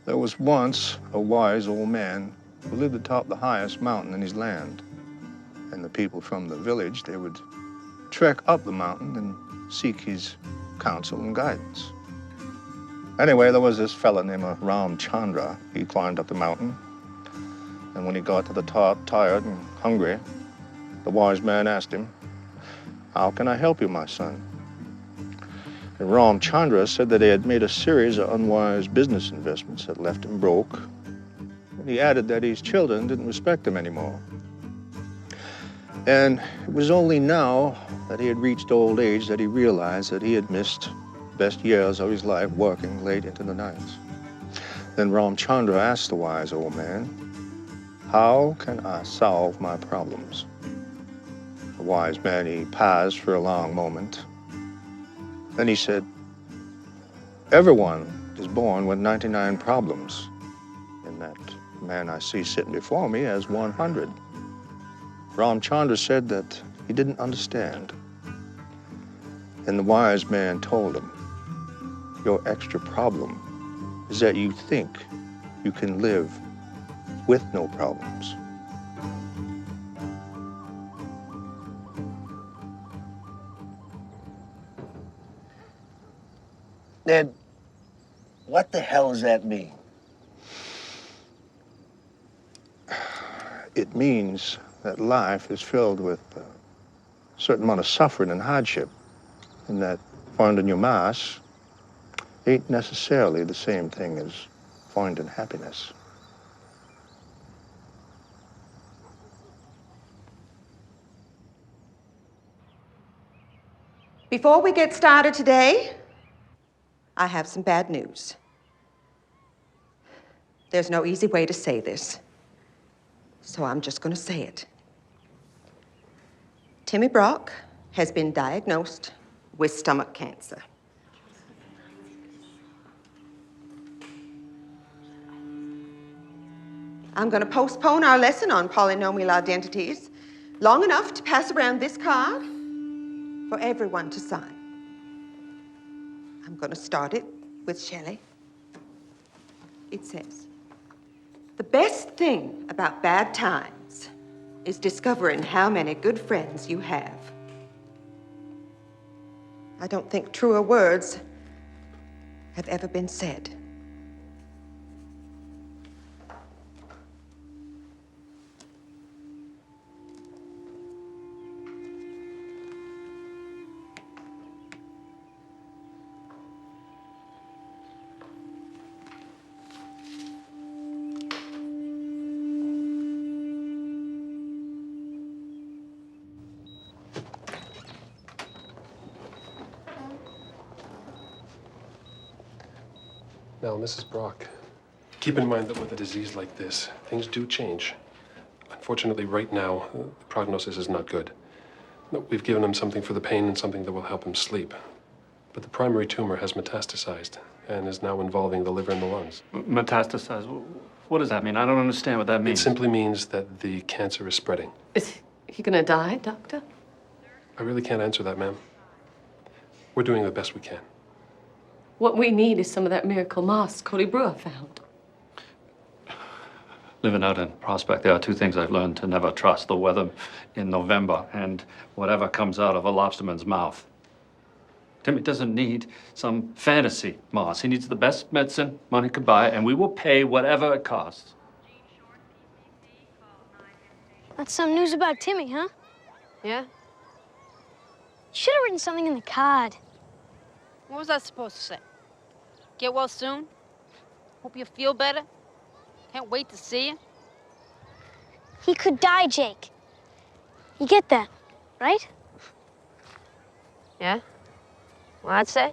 There was once a wise old man who lived atop the highest mountain in his land. And the people from the village, they would trek up the mountain and seek his counsel and guidance. Anyway, there was this fella named Ram Chandra. He climbed up the mountain. And when he got to the top, tired and hungry, the wise man asked him, "How can I help you, my son?" And Ram Chandra said that he had made a series of unwise business investments that left him broke. And he added that his children didn't respect him anymore. And it was only now that he had reached old age that he realized that he had missed the best years of his life working late into the nights. Then Ram Chandra asked the wise old man, "How can I solve my problems?" The wise man, he paused for a long moment. Then he said, "Everyone is born with 99 problems, and that man I see sitting before me has 100. Ram Chandra said that he didn't understand. And the wise man told him, "Your extra problem is that you think you can live with no problems."
Ned, what the hell does that mean?
It means that life is filled with a certain amount of suffering and hardship, and that finding your mass ain't necessarily the same thing as finding happiness.
Before we get started today, I have some bad news. There's no easy way to say this, so I'm just going to say it. Timmy Brock has been diagnosed with stomach cancer. I'm going to postpone our lesson on polynomial identities long enough to pass around this card for everyone to sign. I'm going to start it with Shelley. It says, "The best thing about bad times is discovering how many good friends you have." I don't think truer words have ever been said.
Now, Mrs. Brock, keep in mind that with a disease like this, things do change. Unfortunately, right now, the prognosis is not good. We've given him something for the pain and something that will help him sleep. But the primary tumor has metastasized and is now involving the liver and the lungs.
Metastasized? What does that mean? I don't understand what that means.
It simply means that the cancer is spreading.
Is he gonna die, Doctor?
I really can't answer that, ma'am. We're doing the best we can.
What we need is some of that miracle moss Cody Brewer found.
Living out in Prospect, there are two things I've learned to never trust: the weather in November and whatever comes out of a lobsterman's mouth. Timmy doesn't need some fantasy moss. He needs the best medicine money could buy, and we will pay whatever it costs.
That's some news about Timmy, huh?
Yeah?
Should have written something in the card.
What was I supposed to say? Get well soon? Hope you feel better? Can't wait to see you?
He could die, Jake. You get that, right?
Yeah? Well, I'd say.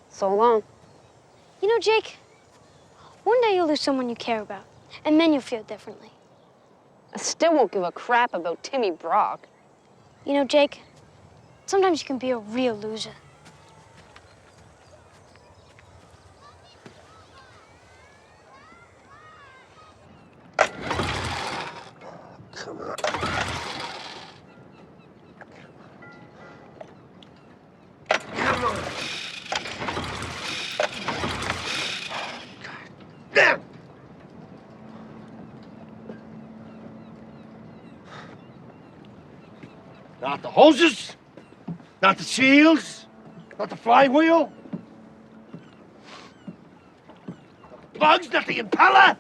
So long.
You know, Jake, one day you'll lose someone you care about, and then you'll feel differently.
I still won't give a crap about Timmy Brock.
You know, Jake, sometimes you can be a real loser.
Come on. Come on. Damn! Not the hoses, not the seals, not the flywheel, the plugs, not the impeller.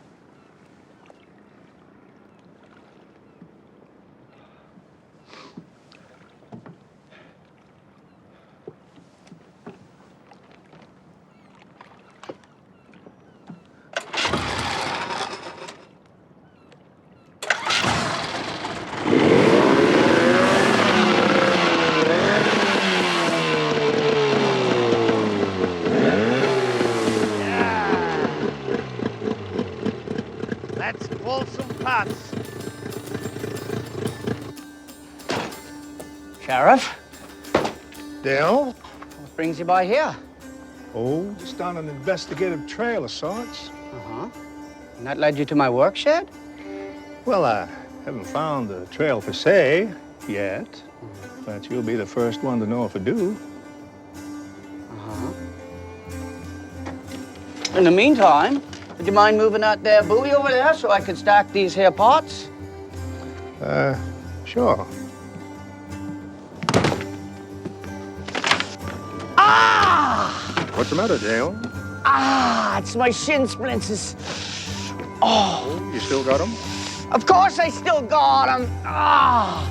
Let's pull some pots.
Sheriff,
Dale?
what brings you by here?
Oh, just on an investigative trail of sorts.
Uh-huh. And that led you to my work shed?
Well, I haven't found the trail per se yet, but you'll be the first one to know if I do.
Uh-huh. In the meantime, would you mind moving that there buoy over there so I could stack these here pots?
Sure.
Ah!
What's the matter, Dale?
Ah, it's my shin splinters. Oh.
You still got them?
Of course I still got them. Ah!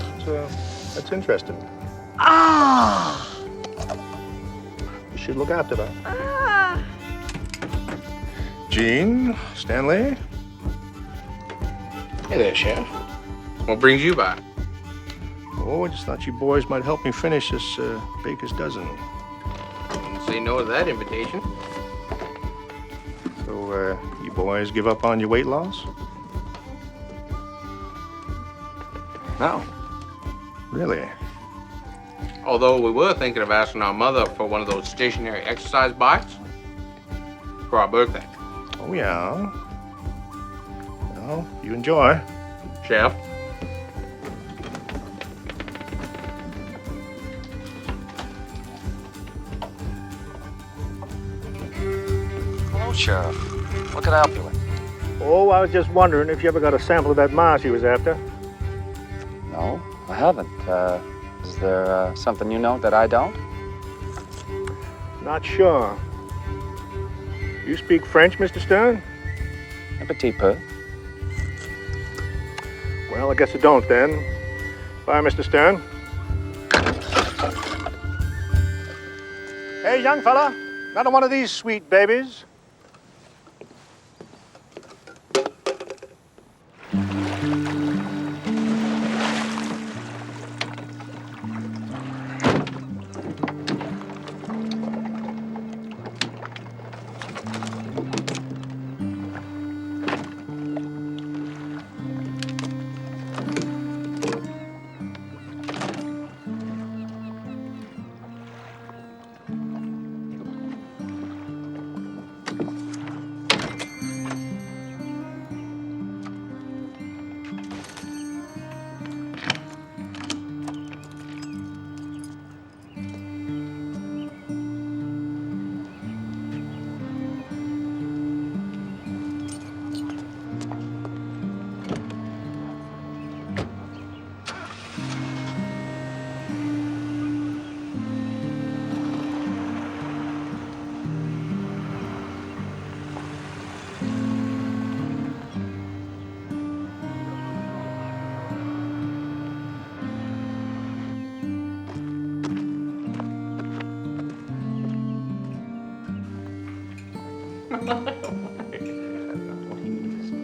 That's interesting.
Ah!
You should look after that.
Ah!
Gene, Stanley.
Hey there, Sheriff. What brings you by?
Oh, I just thought you boys might help me finish this baker's dozen.
Didn't say no to that invitation.
So, you boys give up on your weight loss?
No.
Really?
Although we were thinking of asking our mother for one of those stationary exercise bikes for our birthday.
Oh, yeah. Well, you enjoy.
Chef.
Hello, Sheriff. What can I help you with?
Oh, I was just wondering if you ever got a sample of that moss you was after.
No, I haven't. Is there something you know that I don't?
Not sure. You speak French, Mr. Stern?
Un petit peu.
Well, I guess I don't then. Bye, Mr. Stern. Hey, young fella, another one of these sweet babies.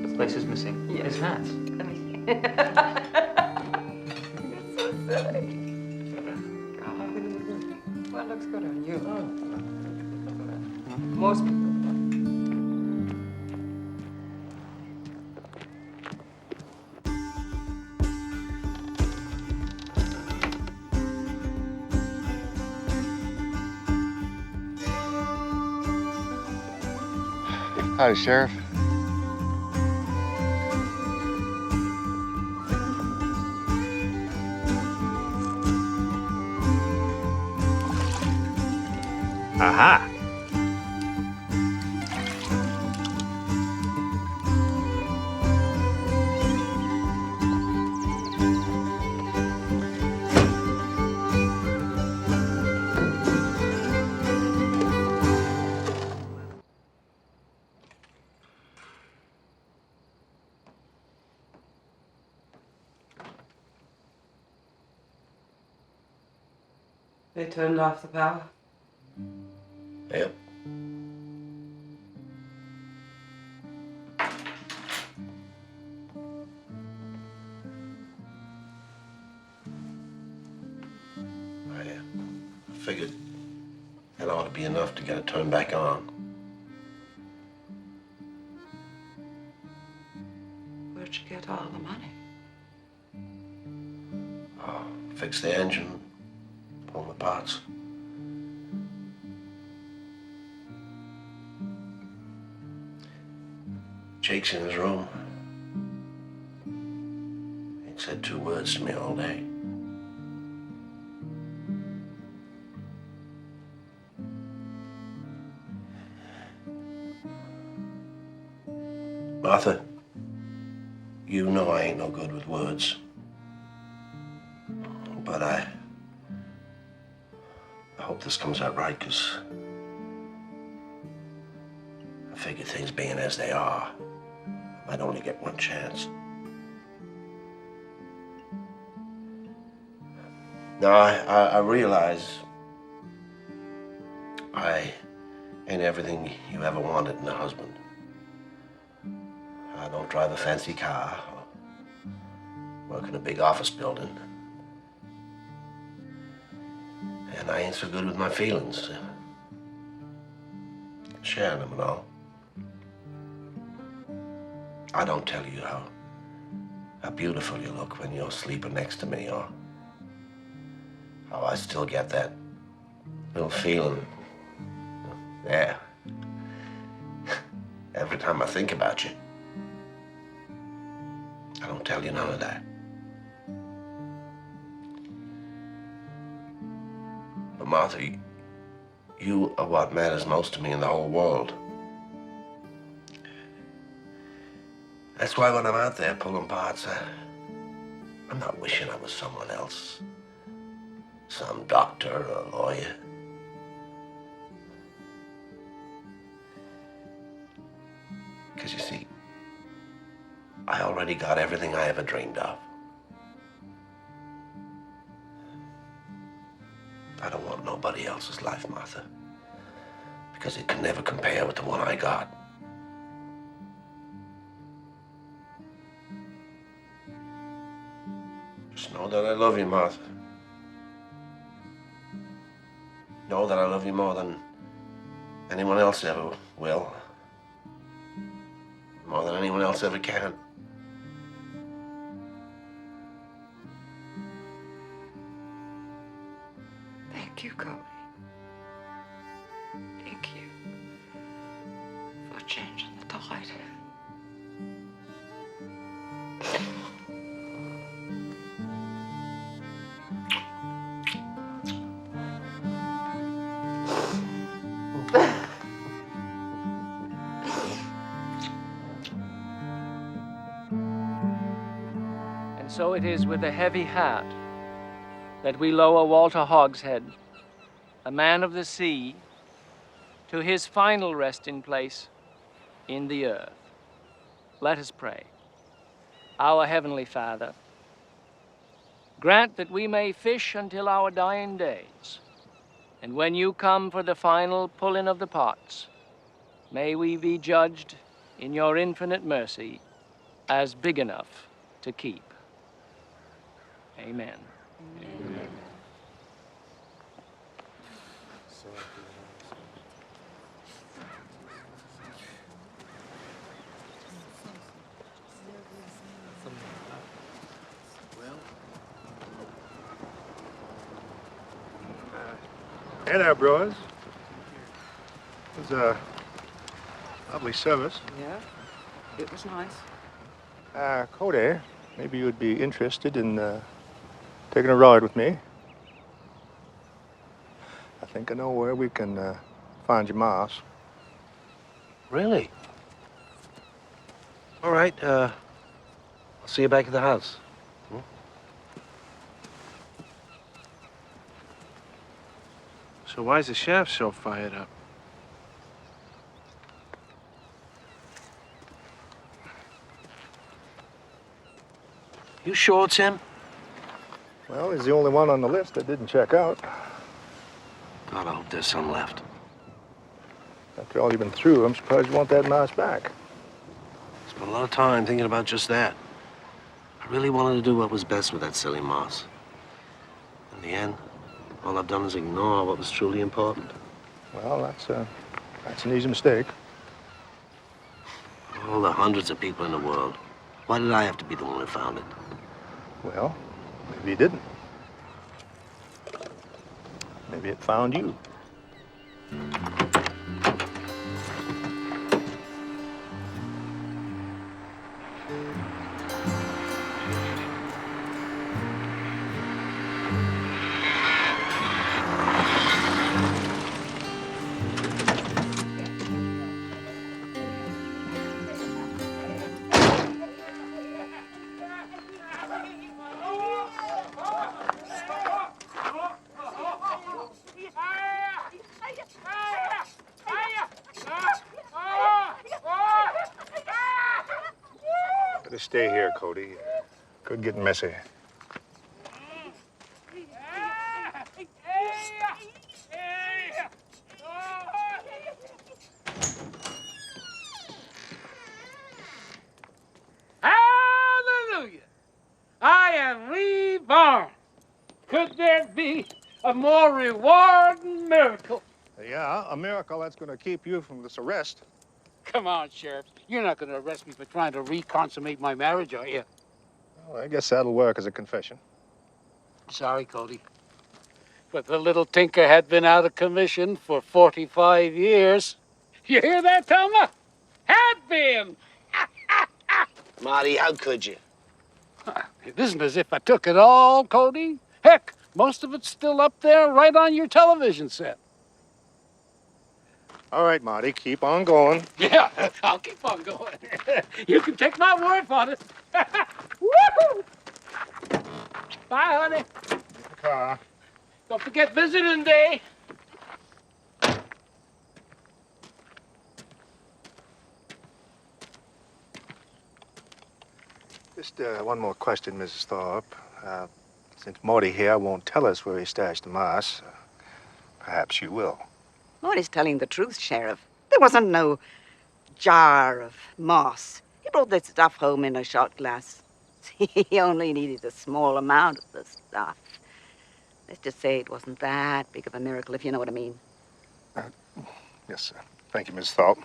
This place is missing his hat.
You're so silly. Well, it looks good on you. Most people.
Hi, Sheriff.
Aha!
They turned off the power.
Yep. I figured that ought to be enough to get it turned back on.
Where'd you get all the money?
Fix the engine, pull the parts. Jake's in his room. He ain't said 2 words to me all day. Martha, you know I ain't no good with words. But I hope this comes out right, 'cause I figure things being as they are, I might only get one chance. Now, I realize I ain't everything you ever wanted in a husband. I don't drive a fancy car or work in a big office building. And I ain't so good with my feelings. Sharing them and all. I don't tell you how beautiful you look when you're sleeping next to me, or how I still get that little feeling there every time I think about you. I don't tell you none of that. But Martha, you are what matters most to me in the whole world. That's why when I'm out there pulling parts, I'm not wishing I was someone else. Some doctor or a lawyer. Because you see, I already got everything I ever dreamed of. I don't want nobody else's life, Martha, because it can never compare with the one I got. Just know that I love you, Martha. Know that I love you more than anyone else ever will. More than anyone else ever can.
Thank you, Cody. Thank you for changing the tide.
And so it is with a heavy heart that we lower Walter Hogshead, a man of the sea, to his final resting place in the earth. Let us pray. Our Heavenly Father, grant that we may fish until our dying days, and when you come for the final pulling of the pots, may we be judged in your infinite mercy as big enough to keep. Amen. Amen.
Hey there, bros. It was a lovely service.
Yeah, it was nice.
Cody, maybe you'd be interested in taking a ride with me. I think I know where we can find your mouse.
Really? All right, I'll see you back at the house. Hmm?
So why is the sheriff so fired up?
You sure it's him?
Well, he's the only one on the list that didn't check out.
God, I hope there's some left.
After all you've been through, I'm surprised you want that mouse back.
Spent a lot of time thinking about just that. I really wanted to do what was best with that silly mouse. In the end, all I've done is ignore what was truly important.
Well, that's an easy mistake.
All the hundreds of people in the world. Why did I have to be the one who found it?
Well, maybe it didn't. Maybe it found you. Better stay here, Cody. Could get messy.
Hallelujah! I am reborn. Could there be a more rewarding miracle?
Yeah, a miracle that's going to keep you from this arrest.
Come on, Sheriff. You're not going to arrest me for trying to reconsummate my marriage, are you?
Well, I guess that'll work as a confession.
Sorry, Cody. But the little tinker had been out of commission for 45 years. You hear that, Thelma? Had been!
Marty, how could you?
It isn't as if I took it all, Cody. Heck, most of it's still up there right on your television set.
All right, Marty, keep on going.
Yeah, I'll keep on going. You can take my word for it. Woo-hoo! Bye, honey.
Car.
Don't forget visiting day.
Just one more question, Mrs. Thorpe. Since Morty here won't tell us where he stashed the mouse, perhaps you will.
Morty's telling the truth, Sheriff. There wasn't no jar of moss. He brought this stuff home in a shot glass. He only needed a small amount of the stuff. Let's just say it wasn't that big of a miracle, if you know what I mean.
Yes, sir. Thank you, Miss Thorpe.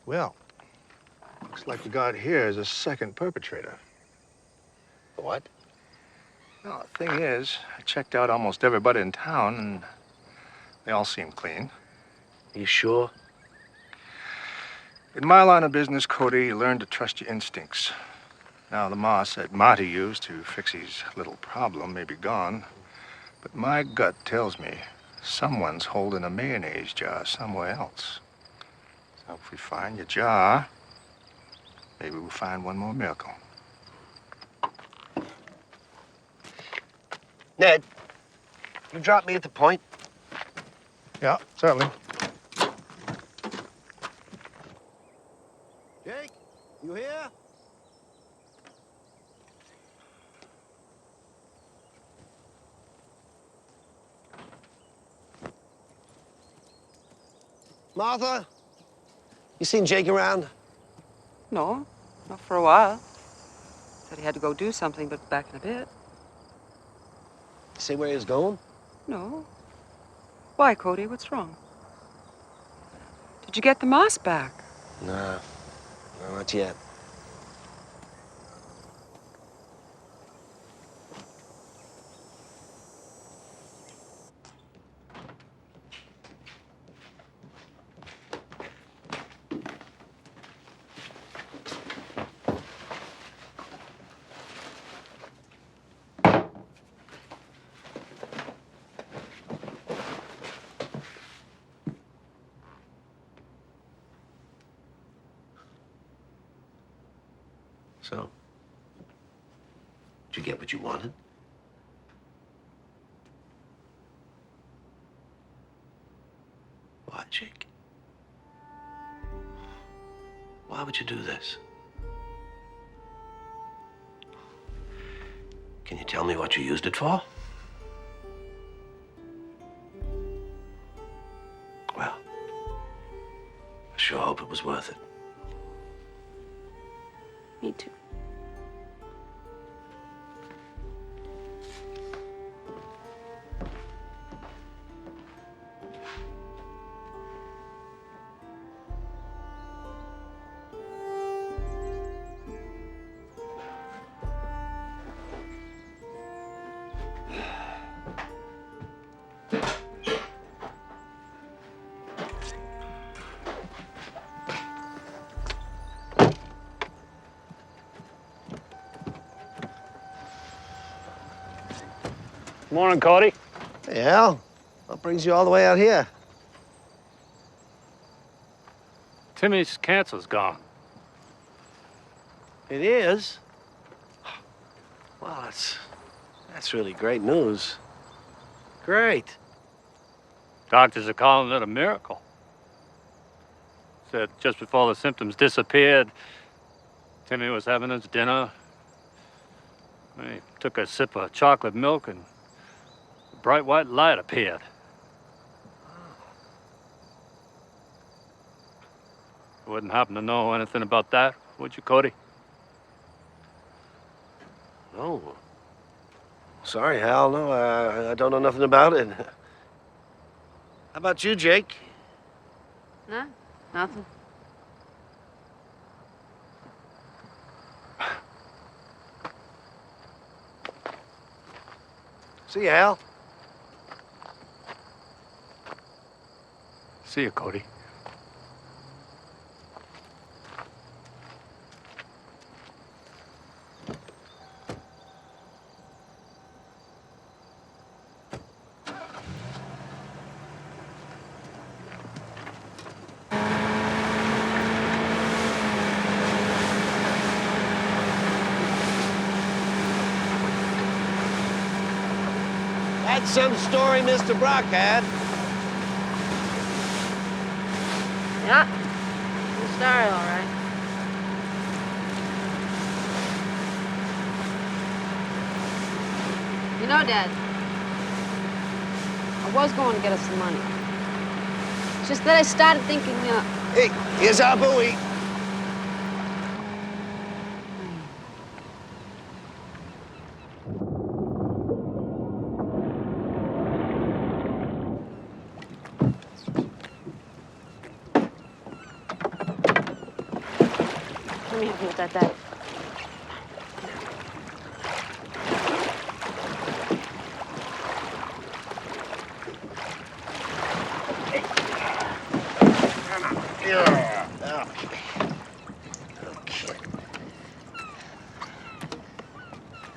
Well, looks like we got here is a second perpetrator.
What?
Well, the thing is, I checked out almost everybody in town, and they all seem clean.
Are you sure?
In my line of business, Cody, you learn to trust your instincts. Now, the moss that Marty used to fix his little problem may be gone, but my gut tells me someone's holding a mayonnaise jar somewhere else. So if we find your jar, maybe we'll find one more miracle.
Ned, you drop me at the point?
Yeah, certainly.
Jake, you here?
Martha, you seen Jake around?
No, not for a while. Said he had to go do something, but back in a bit.
Say where he was going?
No. Why, Cody? What's wrong? Did you get the moss back?
Nah, no, not yet. So, did you get what you wanted? Why, Jake? Why would you do this? Can you tell me what you used it for? Well, I sure hope it was worth it.
Me too.
Morning, Cody.
Hey, Al. What brings you all the way out here?
Timmy's cancer's gone.
It is? Well, that's really great news. Great.
Doctors are calling it a miracle. Said just before the symptoms disappeared, Timmy was having his dinner. He took a sip of chocolate milk and a bright white light appeared. You wouldn't happen to know anything about that, would you, Cody?
No. Sorry, Hal. No, I don't know nothing about it. How about you, Jake?
No, nothing.
See you, Hal.
See you, Cody.
That's some story Mr. Brock had.
Yeah, good story, all right. You know, Dad, I was going to get us some money. It's just that I started thinking,
Hey, here's our buoy.
let me help you with that, Dad.
Yeah. Okay.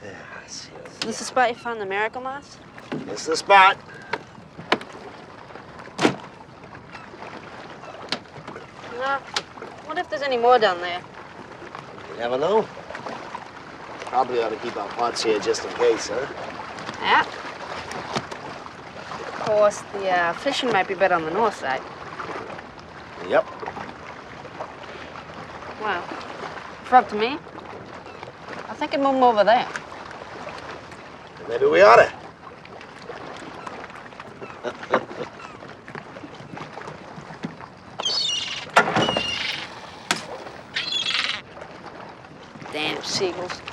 Yeah, I see.
Is this the spot you found the miracle moss?
This is the spot.
No. What if there's any more down there?
You never know. Probably ought to keep our pots here just in case, huh?
Yeah. Of course, the fishing might be better on the north side.
Yep.
Well, if it's up to me, I think I'd move 'em over there.
Maybe we ought to.
seagulls.